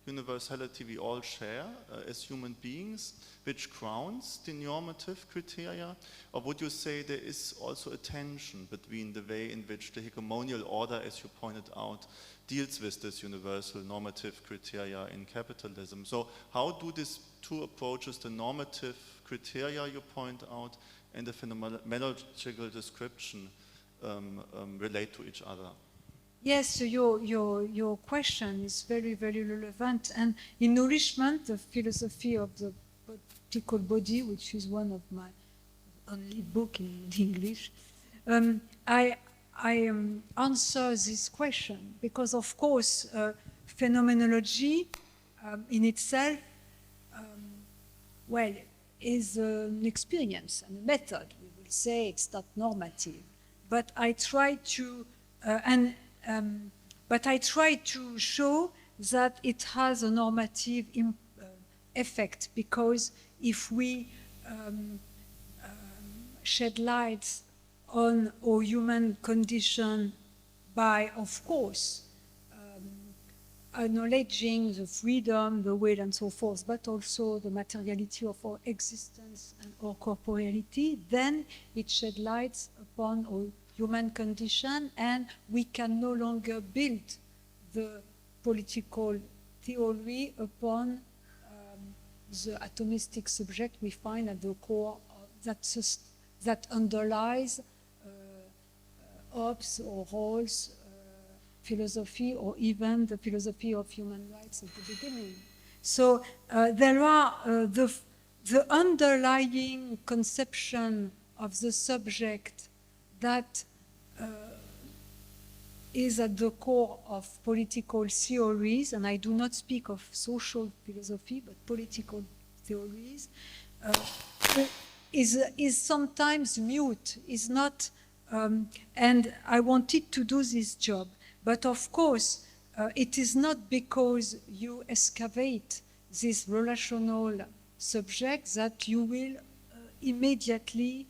universality we all share as human beings, which grounds the normative criteria? Or would you say there is also a tension between the way in which the hegemonial order, as you pointed out, deals with this universal normative criteria in capitalism? So how do these two approaches, the normative criteria you point out and the phenomenological description, relate to each other? Yes, so your question is very, very relevant. And in Nourishment, the philosophy of the political body, which is one of my only book in English, I answer this question because, of course, phenomenology in itself, well, is an experience and a method. We will say it's not normative, but I try to but I try to show that it has a normative effect, because if we shed light on our human condition by, of course, acknowledging the freedom, the will, and so forth, but also the materiality of our existence and our corporeality, then it shed light upon our human condition, and we can no longer build the political theory upon the atomistic subject we find at the core that underlies Hobbes or Rawls' philosophy, or even the philosophy of human rights at the beginning. So there are the underlying conception of the subject that is at the core of political theories, and I do not speak of social philosophy, but political theories, is sometimes mute, is not, and I wanted to do this job. But of course, it is not because you excavate this relational subject that you will immediately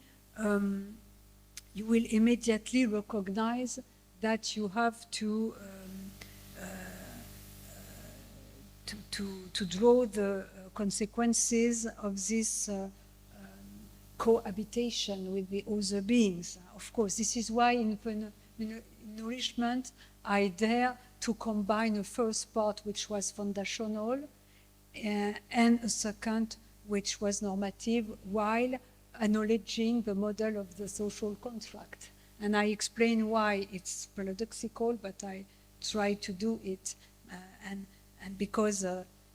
recognize that you have to draw the consequences of this cohabitation with the other beings. Of course, this is why in nourishment, I dare to combine a first part which was foundational and a second which was normative, while acknowledging the model of the social contract. And I explain why it's paradoxical, but I try to do it. And because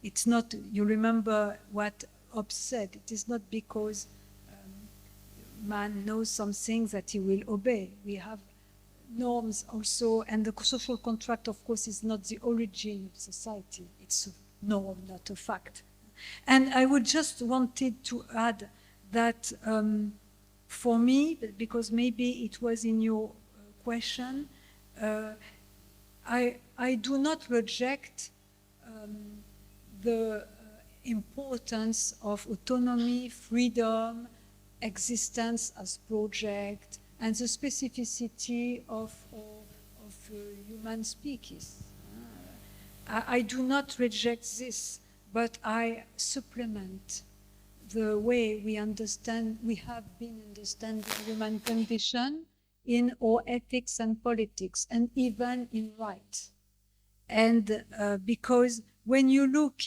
it's not, you remember what Hobbes said, it is not because man knows something that he will obey. We have norms also, and the social contract, of course, is not the origin of society. It's a norm, not a fact. And I would just wanted to add that for me, because maybe it was in your question, I do not reject the importance of autonomy, freedom, existence as project, and the specificity of human species. I do not reject this, but I supplement the way we understand, we have been understanding human condition in our ethics and politics, and even in rights. And because when you look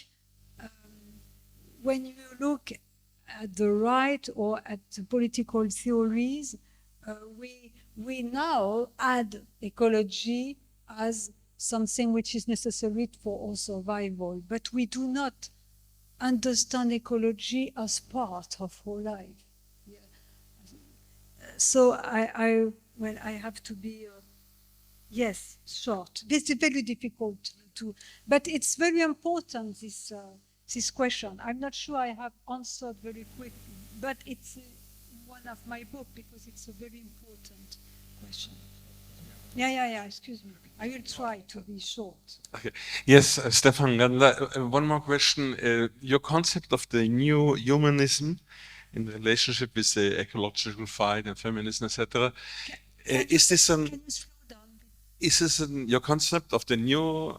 at the right or at the political theories, we now add ecology as something which is necessary for our survival, but we do not understand ecology as part of our life. Yeah. So I have to be, yes, short. This is very difficult to, but it's very important, this question. I'm not sure I have answered very quickly, but it's one of my book because it's a very important question. Yeah, excuse me. I will try to be short. Okay. Yes, Stefan Gandler, one more question. Your concept of the new humanism in relationship with the ecological fight and feminism, etc. Is this your concept of the new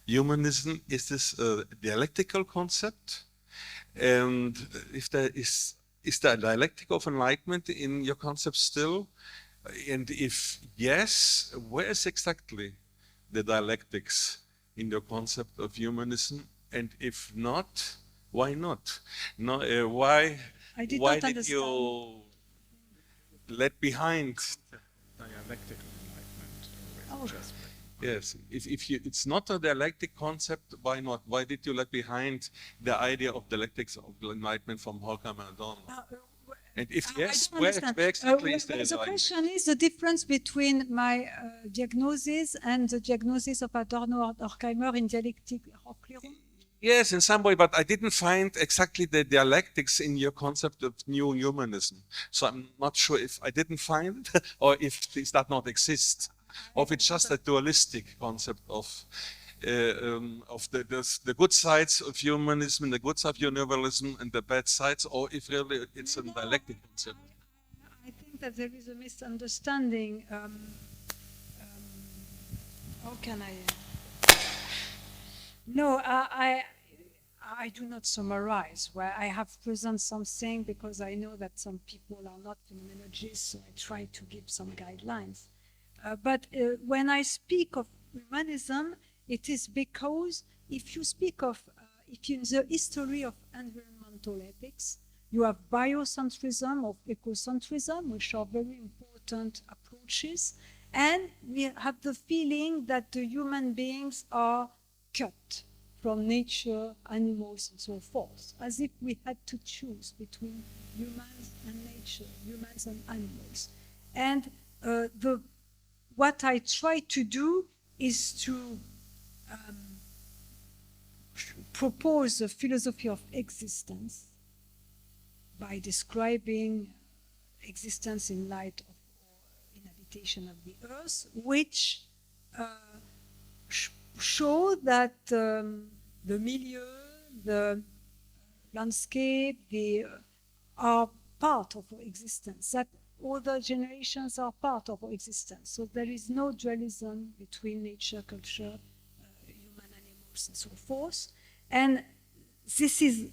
humanism? Is this a dialectical concept? And if there is there a dialectic of enlightenment in your concept still? And if yes, where is exactly the dialectics in your concept of humanism? And if not, why not? No, why did you let behind Dialectical enlightenment. Oh. Yes, if it's not a dialectic concept, why not? Why did you let behind the idea of dialectics of enlightenment from Horkheimer and Adorno? And if yes, where exactly is the question is the difference between my diagnosis and the diagnosis of Adorno or Horkheimer in dialectic Horkheimer? Yes, in some way, but I didn't find exactly the dialectics in your concept of new humanism. So I'm not sure if I didn't find it or if this does not exist, or if it's just a dualistic concept of the good sides of humanism, the good side of universalism, and the bad sides, or if really it's a dialectic concept. I think that there is a misunderstanding. How can I? No, I do not summarize. Where I have present something because I know that some people are not phenomenologists, so I try to give some guidelines. But when I speak of humanism, it is because if you speak of, if in the history of environmental ethics, you have biocentrism or ecocentrism, which are very important approaches, and we have the feeling that the human beings are cut from nature, animals, and so forth, as if we had to choose between humans and nature, humans and animals. And what I try to do is to propose a philosophy of existence by describing existence in light of inhabitation of the earth, which show that the milieu, the landscape, are part of our existence, that all the generations are part of our existence. So there is no dualism between nature, culture, human, animals, and so forth. And this is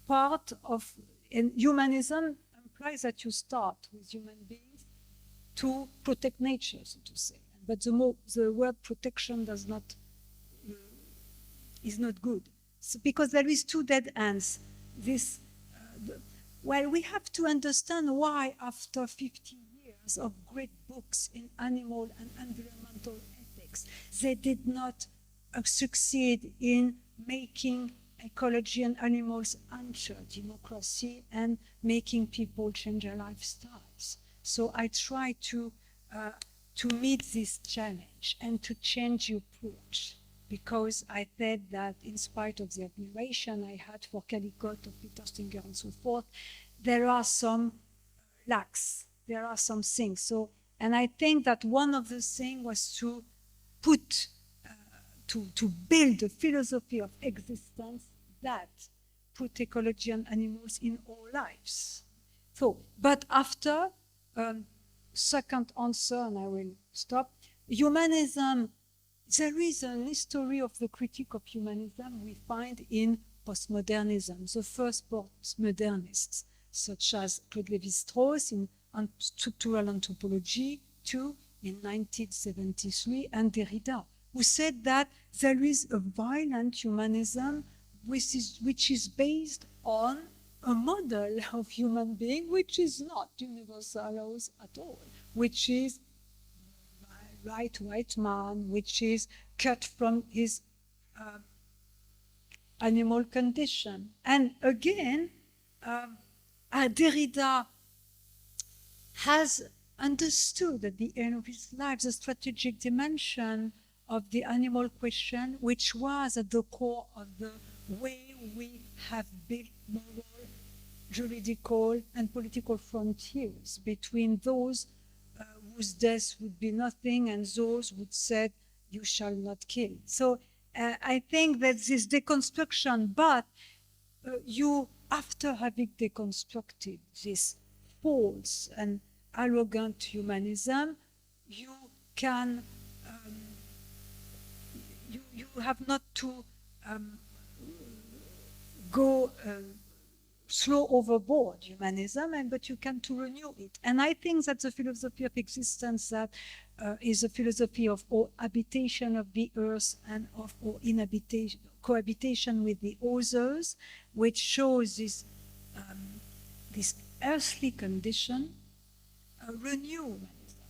part of, and humanism implies that you start with human beings to protect nature, so to say. but the word protection does not is not good. So, because there is two dead ends. Well, we have to understand why after 50 years of great books in animal and environmental ethics, they did not succeed in making ecology and animals enter democracy and making people change their lifestyles. So I try to meet this challenge and to change the approach, because I said that in spite of the admiration I had for Pelluchon, of Peter Singer and so forth, there are some lacks, there are some things. So, and I think that one of the things was to put, to build a philosophy of existence that put ecology and animals in our lives. So, but after, second answer, and I will stop, humanism, there is an history of the critique of humanism we find in postmodernism. The first postmodernists, such as Claude Lévi-Strauss in Structural Anthropology, too, in 1973, and Derrida, who said that there is a violent humanism which is based on a model of human being which is not universalism at all, which is white man, which is cut from his animal condition. And again, Derrida has understood at the end of his life the strategic dimension of the animal question, which was at the core of the way we have built moral, juridical, and political frontiers between those whose death would be nothing and those who said, you shall not kill. So I think that this deconstruction, but you, after having deconstructed this false and arrogant humanism, you can, you have not to go throw overboard humanism, but you can to renew it. And I think that the philosophy of existence that is a philosophy of our habitation of the earth and of our inhabitation, cohabitation with the others, which shows this, this earthly condition, renew humanism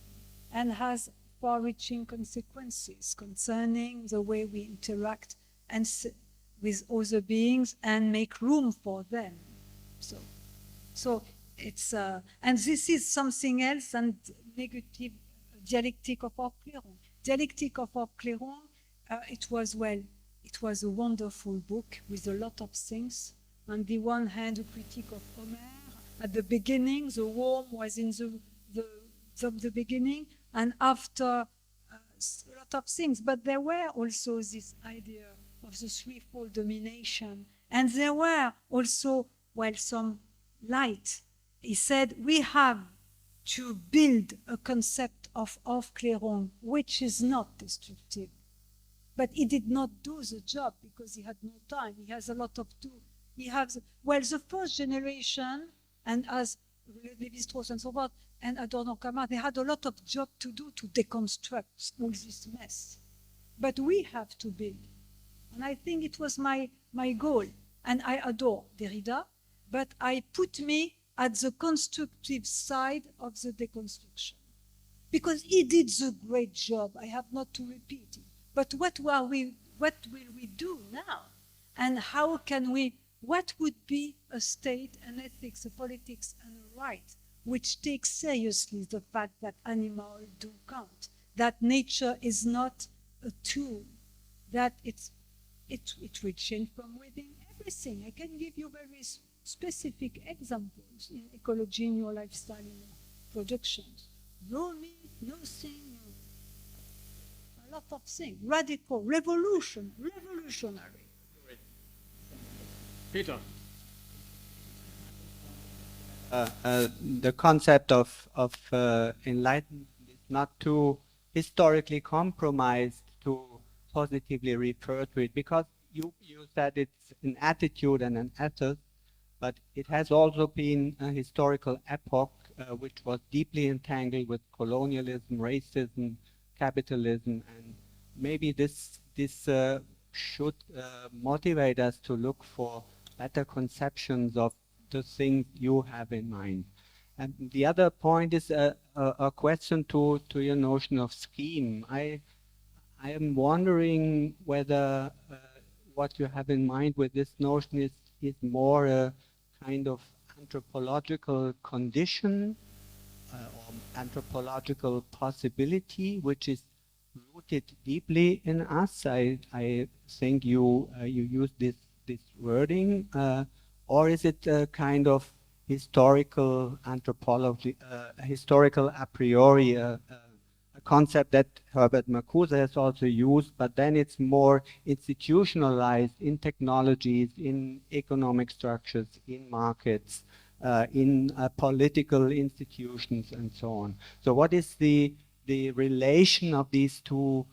and has far-reaching consequences concerning the way we interact and with other beings and make room for them. So it's, and this is something else, and negative dialectic of Clairon. Dialectic of Clairon, it was a wonderful book with a lot of things. On the one hand, a critique of Homer. At the beginning, the worm was in the beginning, and after a lot of things. But there were also this idea of the threefold domination, and there were also, well, some light. He said, we have to build a concept of Clairon, which is not destructive. But he did not do the job because he had no time. He has a lot of do. He has, well, the first generation, and as Lévi-Strauss and so forth, and Adorno Kamar, they had a lot of job to do to deconstruct all this mess. But we have to build. And I think it was my goal. And I adore Derrida, but I put me at the constructive side of the deconstruction. Because he did the great job. I have not to repeat it. But what will we do now? And how can we, what would be a state, an ethics, a politics, and a right, which takes seriously the fact that animals do count, that nature is not a tool, that it will change from within everything. I can give you very specific examples in ecology, in your lifestyle, in your productions. No meat, no thing, a lot of things. Radical, revolutionary. Peter. The concept of enlightenment is not too historically compromised to positively refer to it, because you said it's an attitude and an ethos, but it has also been a historical epoch which was deeply entangled with colonialism, racism, capitalism, and maybe this should motivate us to look for better conceptions of the things you have in mind. And the other point is a question to your notion of scheme. I am wondering whether what you have in mind with this notion is more a kind of anthropological condition or anthropological possibility, which is rooted deeply in us. I think you use this wording, or is it a kind of historical anthropology, historical a priori, a concept that Herbert Marcuse has also used, but then it's more institutionalized in technologies, in economic structures, in markets, in political institutions, and so on. So what is the relation of these two,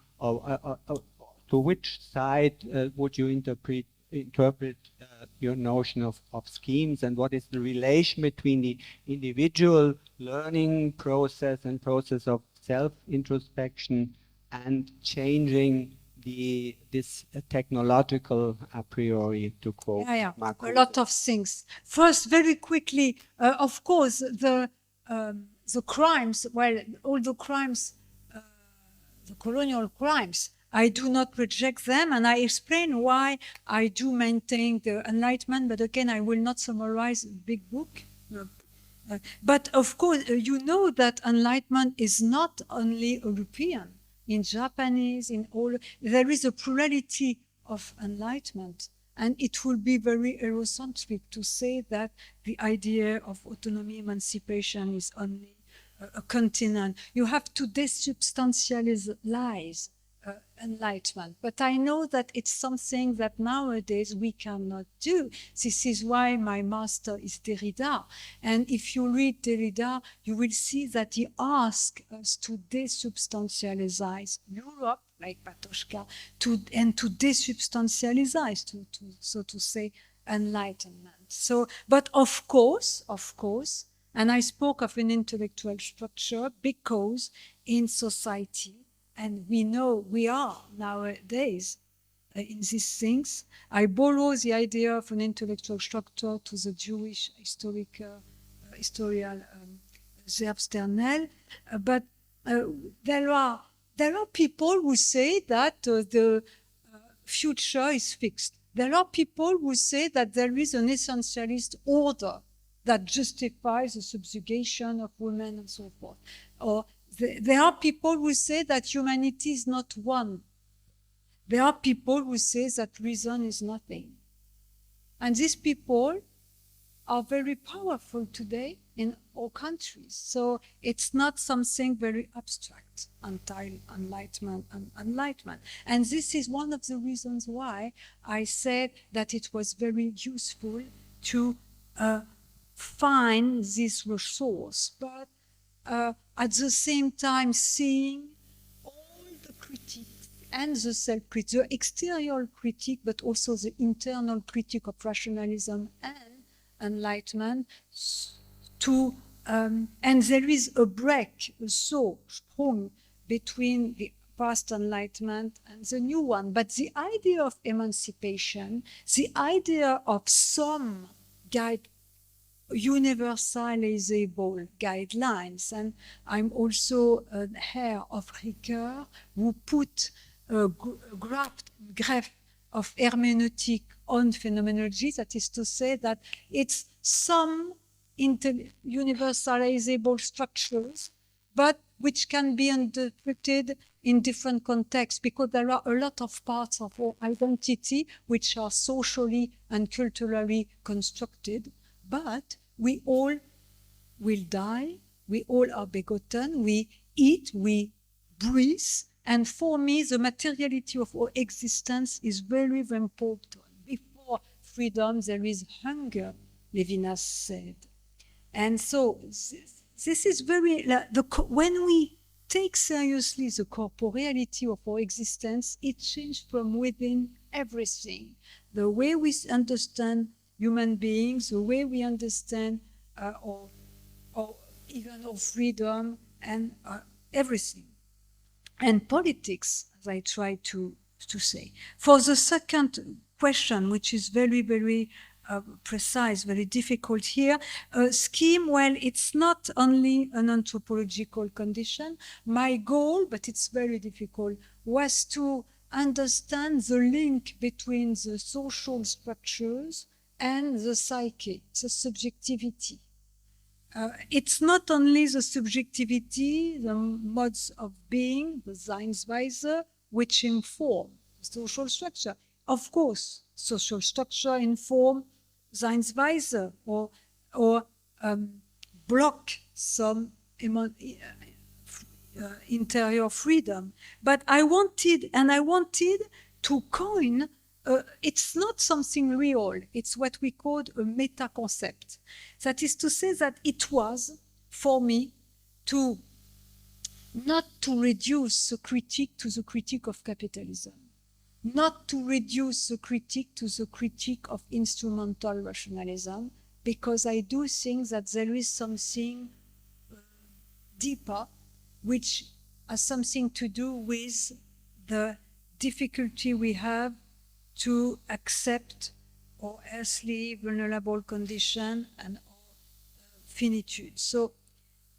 to which side would you interpret your notion of schemes, and what is the relation between the individual learning process and process of self-introspection and changing this technological a priori, to quote Marcuse? A lot of things. First, very quickly, of course, the crimes, well, all the crimes, the colonial crimes, I do not reject them, and I explain why I do maintain the Enlightenment, but again, I will not summarize a big book. But of course, you know that Enlightenment is not only European. In Japanese, in all, there is a plurality of Enlightenment. And it will be very Eurocentric to say that the idea of autonomy, emancipation is only a continent. You have to desubstantialize Enlightenment. But I know that it's something that nowadays we cannot do. This is why my master is Derrida. And if you read Derrida, you will see that he asks us to desubstantialize Europe, like Patochka, and to desubstantialize, so to say, Enlightenment. So, but of course, and I spoke of an intellectual structure because in society, and we know we are nowadays in these things. I borrow the idea of an intellectual structure to the Jewish historian Zev Sternel, but there are people who say that the future is fixed. There are people who say that there is an essentialist order that justifies the subjugation of women and so forth. Or there are people who say that humanity is not one. There are people who say that reason is nothing. And these people are very powerful today in all countries. So it's not something very abstract until Enlightenment and Enlightenment. And this is one of the reasons why I said that it was very useful to find this resource, but at the same time seeing all the critiques and the self-critique, the exterior critique, but also the internal critique of rationalism and Enlightenment, and there is a break so strong between the past Enlightenment and the new one. But the idea of emancipation, the idea of some universalizable guidelines, and I'm also an heir of Ricoeur, who put a graph of hermeneutic on phenomenology, that is to say that it's some universalizable structures, but which can be interpreted in different contexts, because there are a lot of parts of our identity which are socially and culturally constructed. But we all will die, we all are begotten, we eat, we breathe, and for me, the materiality of our existence is very, very important. Before freedom, there is hunger, Levinas said. And so this is very, when we take seriously the corporeality of our existence, it changes from within everything. The way we understand human beings, the way we understand or even our freedom and everything. and politics, as I try to say. For the second question, which is very, very precise, very difficult here, scheme, well, it's not only an anthropological condition. My goal, but it's very difficult, was to understand the link between the social structures and the psyche, the subjectivity. It's not only the subjectivity, the modes of being, the Seinsweise, which inform social structure. Of course, social structure inform Seinsweise or block some interior freedom. But I wanted to coin, it's not something real, it's what we call a meta concept. That is to say that it was, for me, not to reduce the critique to the critique of capitalism, not to reduce the critique to the critique of instrumental rationalism, because I do think that there is something deeper, which has something to do with the difficulty we have to accept our earthly vulnerable condition and our finitude. So,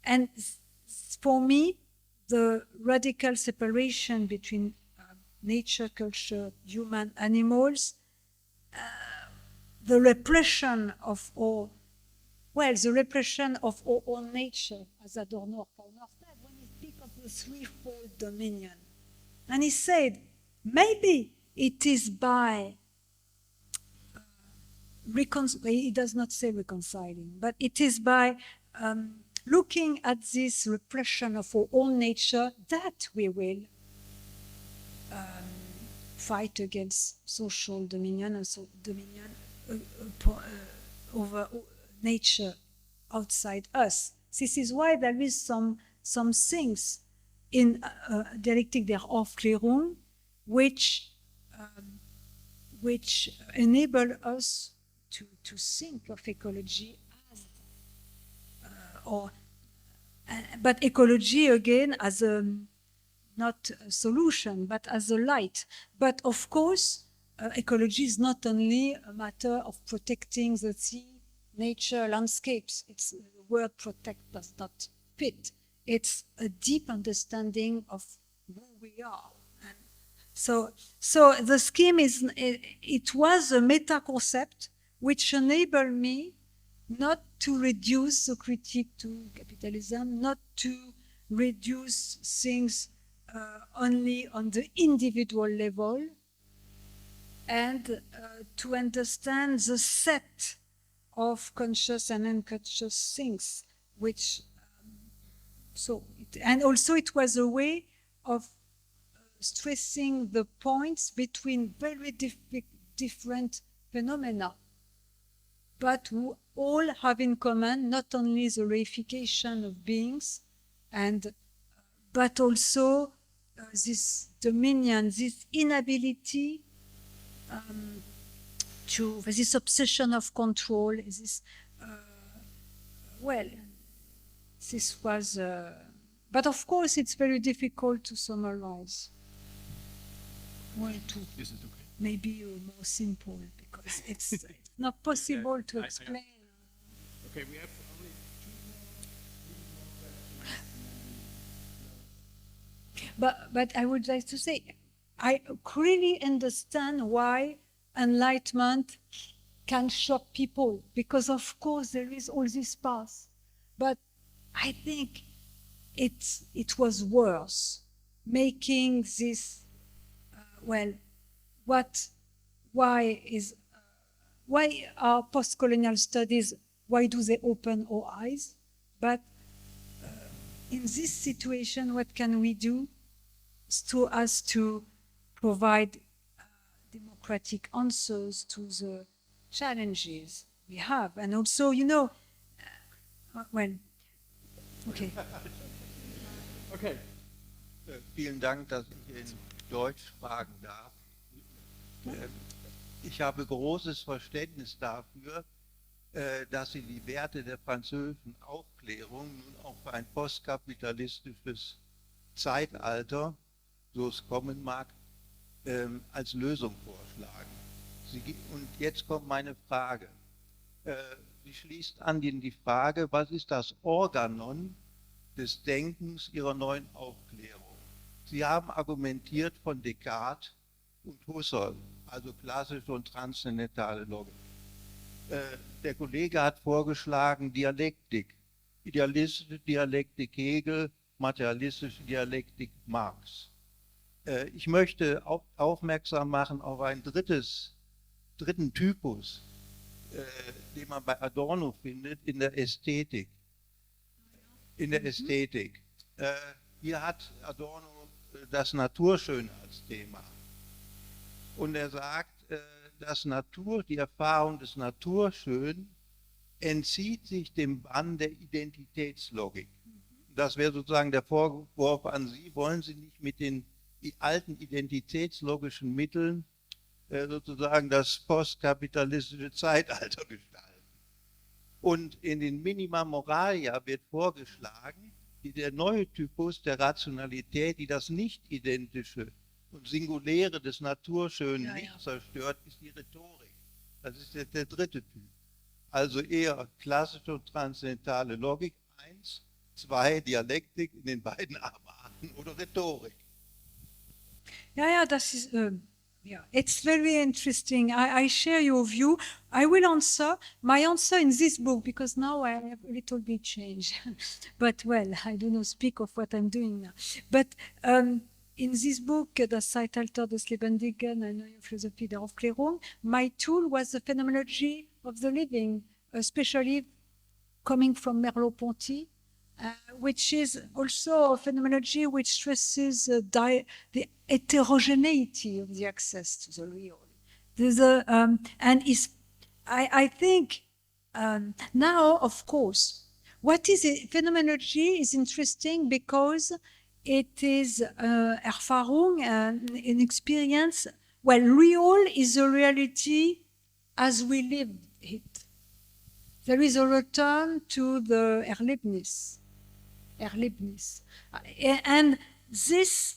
and for me, the radical separation between nature, culture, human, animals, the repression of our, well, the repression of our own nature, as Adorno said, when he speaks of the threefold dominion. And he said, maybe it is by, he does not say reconciling, but it is by looking at this repression of our own nature that we will fight against social dominion and dominion over nature outside us. This is why there is some things in dialectic der Aufklärung which enable us to think of ecology as, but ecology again as a not a solution, but as a light. But of course, ecology is not only a matter of protecting the sea, nature, landscapes. It's the word protect does not fit. It's a deep understanding of who we are. And so the scheme is, it was a meta concept which enabled me not to reduce the critique to capitalism, not to reduce things only on the individual level, and to understand the set of conscious and unconscious things, which and also it was a way of stressing the points between very different phenomena, but who all have in common not only the reification of beings, but also this dominion, this inability to, this obsession of control, this, well, this was, but of course it's very difficult to summarize. Well, Is it okay? maybe more simple, because it's not possible to explain. Okay, we have only But I would like to say, I really understand why enlightenment can shock people, because of course there is all this past. But I think it was worse making this, well, why are post-colonial studies, why do they open our eyes? But in this situation, what can we do as to provide democratic answers to the challenges we have? And also, you know, well, okay. okay. Vielen Dank, dass ich in Deutsch fragen darf. Ich habe großes Verständnis dafür, dass Sie die Werte der französischen Aufklärung nun auch für ein postkapitalistisches Zeitalter so es kommen mag, als Lösung vorschlagen. Und jetzt kommt meine Frage. Sie schließt an die Frage, was ist das Organon des Denkens Ihrer neuen Aufklärung? Sie haben argumentiert von Descartes und Husserl, also klassische und transzendentale Logik. Der Kollege hat vorgeschlagen Dialektik, idealistische Dialektik Hegel, materialistische Dialektik Marx. Ich möchte aufmerksam machen auf einen dritten Typus, den man bei Adorno findet, in der Ästhetik. In der Ästhetik. Hier hat Adorno das Naturschöne als Thema. Und er sagt, die Erfahrung des Naturschönen entzieht sich dem Bann der Identitätslogik. Das wäre sozusagen der Vorwurf an Sie. Wollen Sie nicht mit den alten identitätslogischen Mitteln sozusagen das postkapitalistische Zeitalter gestalten? Und in den Minima Moralia wird vorgeschlagen, der neue Typus der Rationalität, die das Nicht-Identische und Singuläre des Naturschönen nicht zerstört, ist die Rhetorik. Das ist der dritte Typ. Also eher klassische und transzendentale Logik, 1, 2, Dialektik in den beiden Arten oder Rhetorik. Yeah, that is, yeah, it's very interesting. I share your view. I will answer. My answer in this book, because now I have a little bit changed. But well, I do not speak of what I'm doing now. But in this book, Das Zeitalter des Lebendigen, eine neue Philosophie der Aufklärung, my tool was the phenomenology of the living, especially coming from Merleau-Ponty, which is also a phenomenology which stresses the heterogeneity of the access to the real. And I think now, of course, what is phenomenology is interesting because it is Erfahrung, an experience. Well, real is a reality as we live it. There is a return to the Erlebnis. And this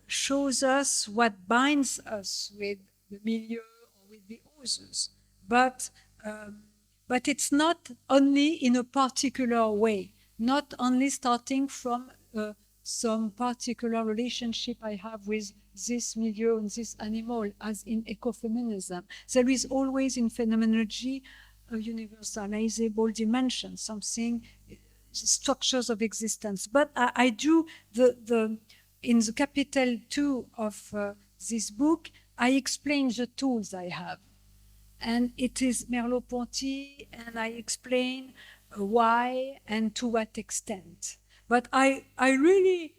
shows us what binds us with the milieu or with the others. But it's not only in a particular way, not only starting from some particular relationship I have with this milieu and this animal, as in ecofeminism. There is always in phenomenology a universalizable dimension, something, structures of existence. But I do in the capital 2 of this book, I explain the tools I have. And it is Merleau-Ponty, and I explain why and to what extent. But I really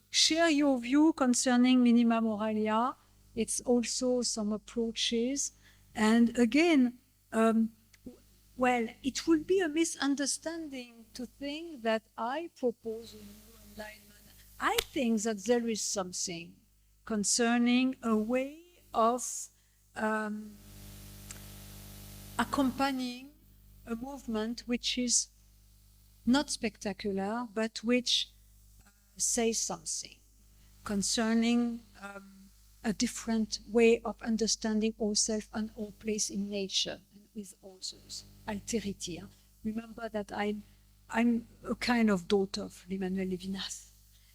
share your view concerning Minima Moralia. It's also some approaches. And again, well, it would be a misunderstanding to think that I propose a new enlightenment. I think that there is something concerning a way of accompanying a movement which is not spectacular, but which says something concerning a different way of understanding ourselves and our place in nature and with others. Alterity. Remember that I'm a kind of daughter of Emmanuel Levinas.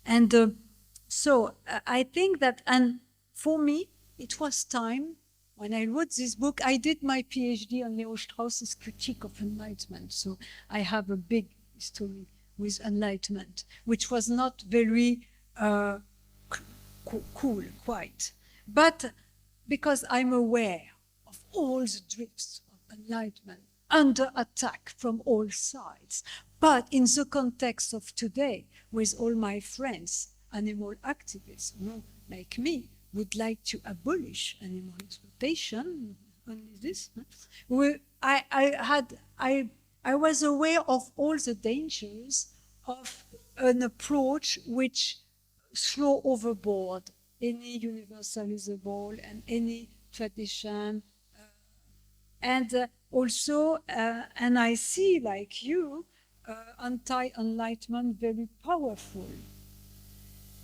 And so I think that, and for me, it was time. When I wrote this book, I did my PhD on Leo Strauss's critique of Enlightenment. So I have a big history with Enlightenment, which was not very cool, quite. But because I'm aware of all the drifts of Enlightenment under attack from all sides, but in the context of today, with all my friends, animal activists, like me, would like to abolish animal exploitation, only this. I was aware of all the dangers of an approach which throw overboard any universalism and any tradition. And also, and I see, like you, anti-enlightenment very powerful.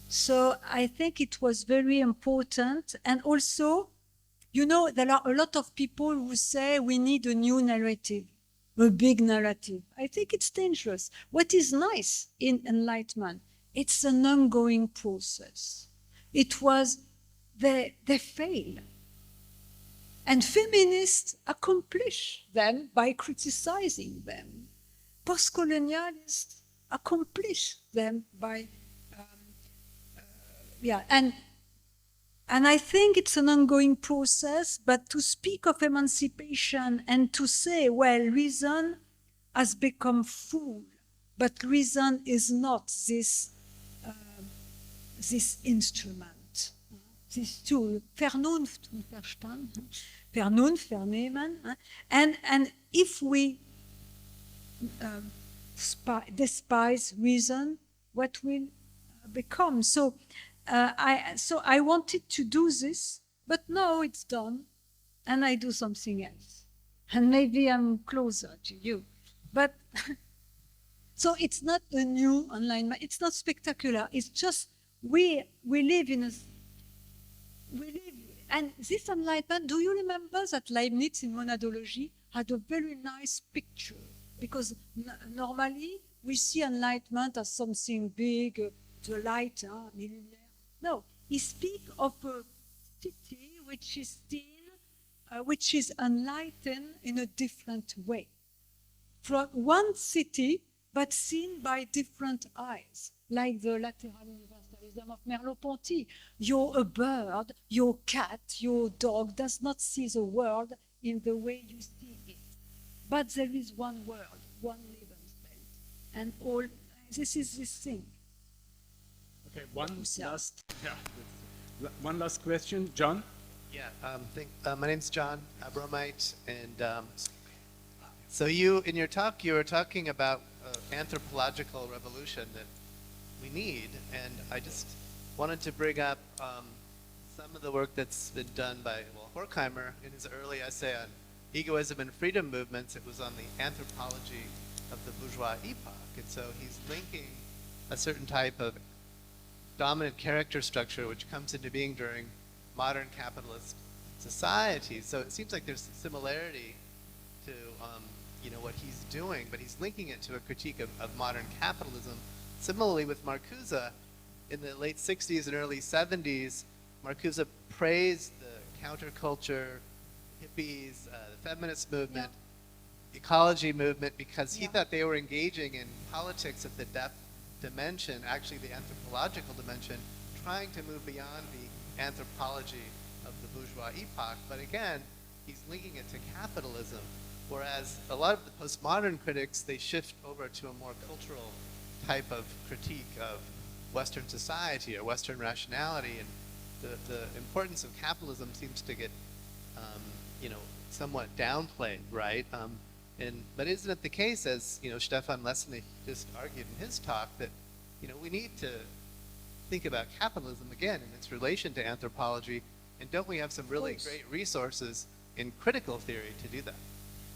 So I think it was very important. And also, you know, there are a lot of people who say we need a new narrative, a big narrative. I think it's dangerous. What is nice in enlightenment, it's an ongoing process. It was, they fail. And feminists accomplish them by criticizing them. Postcolonialists accomplish them by, and I think it's an ongoing process, but to speak of emancipation and to say, well, reason has become fool, but reason is not this, this instrument, this tool. Vernunft und Verstand, Vernunft, Vernehmen. And if we despise reason, what will become? So I wanted to do this, but now it's done, and I do something else. And maybe I'm closer to you. But so it's not a new enlightenment. It's not spectacular. It's just we live in a, and this enlightenment, do you remember that Leibniz in monadology had a very nice picture? Because normally we see enlightenment as something big, the light, millennium. No, he speaks of a city which is still, which is enlightened in a different way. From one city, but seen by different eyes, like the lateral universalism of Merleau-Ponty. You're a bird, your cat, your dog does not see the world in the way you see it. But there is one world, one Lebenswelt, and all, this is this thing. Okay, one last question, John. Yeah, my name's John Abromite, and so you, in your talk, you were talking about anthropological revolution that we need, and I just wanted to bring up some of the work that's been done by, well, Horkheimer in his early essay on egoism and freedom movements. It was on the anthropology of the bourgeois epoch, and so he's linking a certain type of dominant character structure which comes into being during modern capitalist society. So it seems like there's a similarity to you know, what he's doing, but he's linking it to a critique of modern capitalism. Similarly with Marcuse, in the late 60s and early 70s, Marcuse praised the counterculture, hippies, the feminist movement, ecology movement, because he thought they were engaging in politics of the depth dimension, actually the anthropological dimension, trying to move beyond the anthropology of the bourgeois epoch. But again, he's linking it to capitalism, whereas a lot of the postmodern critics, they shift over to a more cultural type of critique of Western society or Western rationality, and the importance of capitalism seems to get, you know, somewhat downplayed, right? But isn't it the case, as you know, Stefan Lessenich just argued in his talk, that you know we need to think about capitalism again in its relation to anthropology, and don't we have some really great resources in critical theory to do that?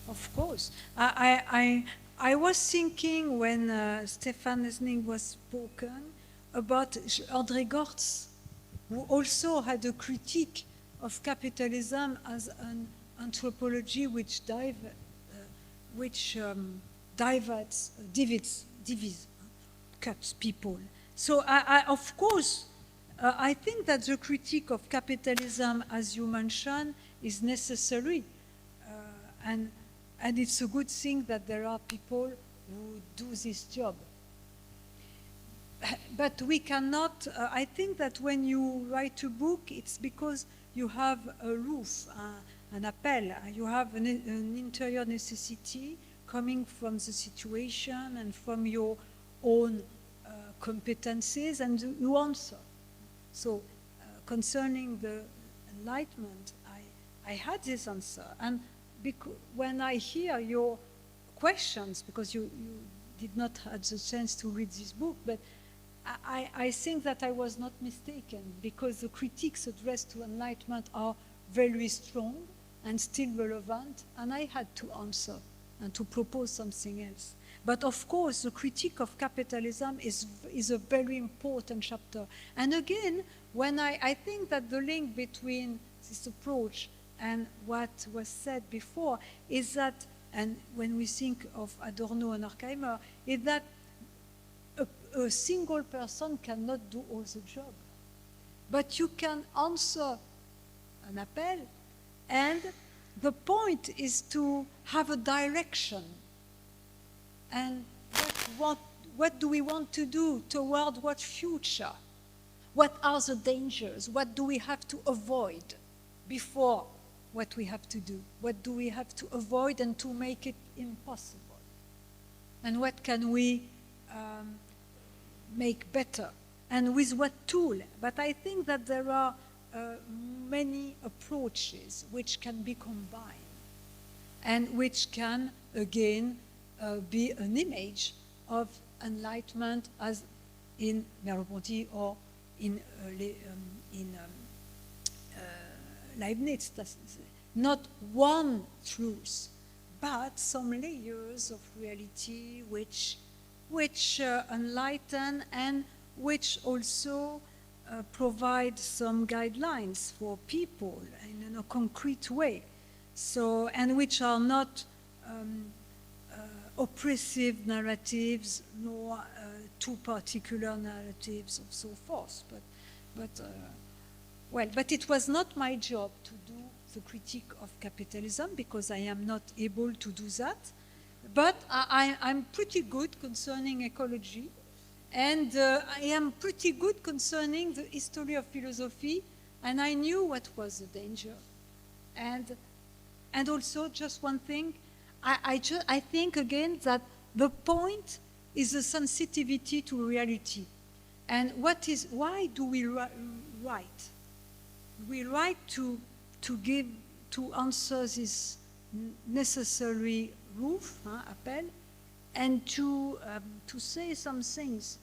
Of course. I was thinking when Stefan Lessenich was spoken about André Gortz, who also had a critique of capitalism as an anthropology which divides, cuts people. So of course, I think that the critique of capitalism, as you mentioned, is necessary. And it's a good thing that there are people who do this job. But we cannot, I think that when you write a book, it's because you have a roof, an appel, you have an interior necessity coming from the situation and from your own competencies, and you answer. So concerning the Enlightenment, I had this answer. And when I hear your questions, because you did not have the chance to read this book, but I think that I was not mistaken, because the critiques addressed to Enlightenment are very strong and still relevant, and I had to answer and to propose something else. But of course, the critique of capitalism is a very important chapter. And again, when I think that the link between this approach and what was said before is that, and when we think of Adorno and Horkheimer, is that a single person cannot do all the job. But you can answer an appel, and the point is to have a direction. And what do we want to do toward what future? What are the dangers? What do we have to avoid before what we have to do? What do we have to avoid and to make it impossible? And what can we make better? And with what tool? But I think that there are many approaches which can be combined and which can, again, be an image of enlightenment as in Merleau-Ponty or in Leibniz. Not one truth, but some layers of reality which enlighten and which also provide some guidelines for people in a concrete way. So, and which are not oppressive narratives, nor too particular narratives, and so forth. But it was not my job to do the critique of capitalism because I am not able to do that. But I'm pretty good concerning ecology, and I am pretty good concerning the history of philosophy, and I knew what was the danger. And also, just one thing, I think again that the point is the sensitivity to reality. And why do we write? We write to answer this necessary roof, appel, and to say some things.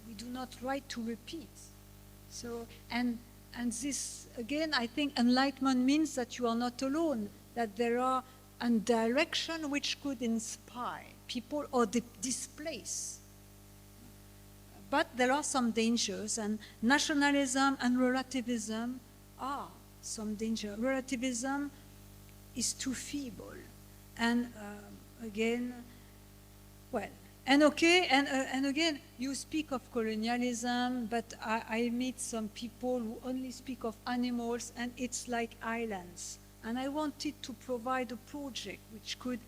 We do not write to repeat. So, and this, again, I think enlightenment means that you are not alone, that there are a direction which could inspire people or displace. But there are some dangers, and nationalism and relativism are some danger. Relativism is too feeble. And again, well, and okay, and again, you speak of colonialism, but I meet some people who only speak of animals, and it's like islands. And I wanted to provide a project which could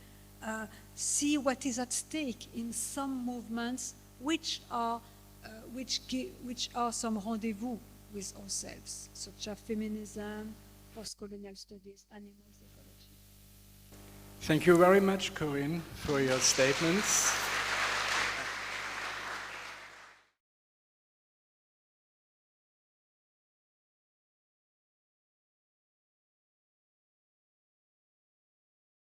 see what is at stake in some movements which are some rendezvous with ourselves, such as feminism, post-colonial studies, animals ecology. Thank you very much, Corine, for your statements.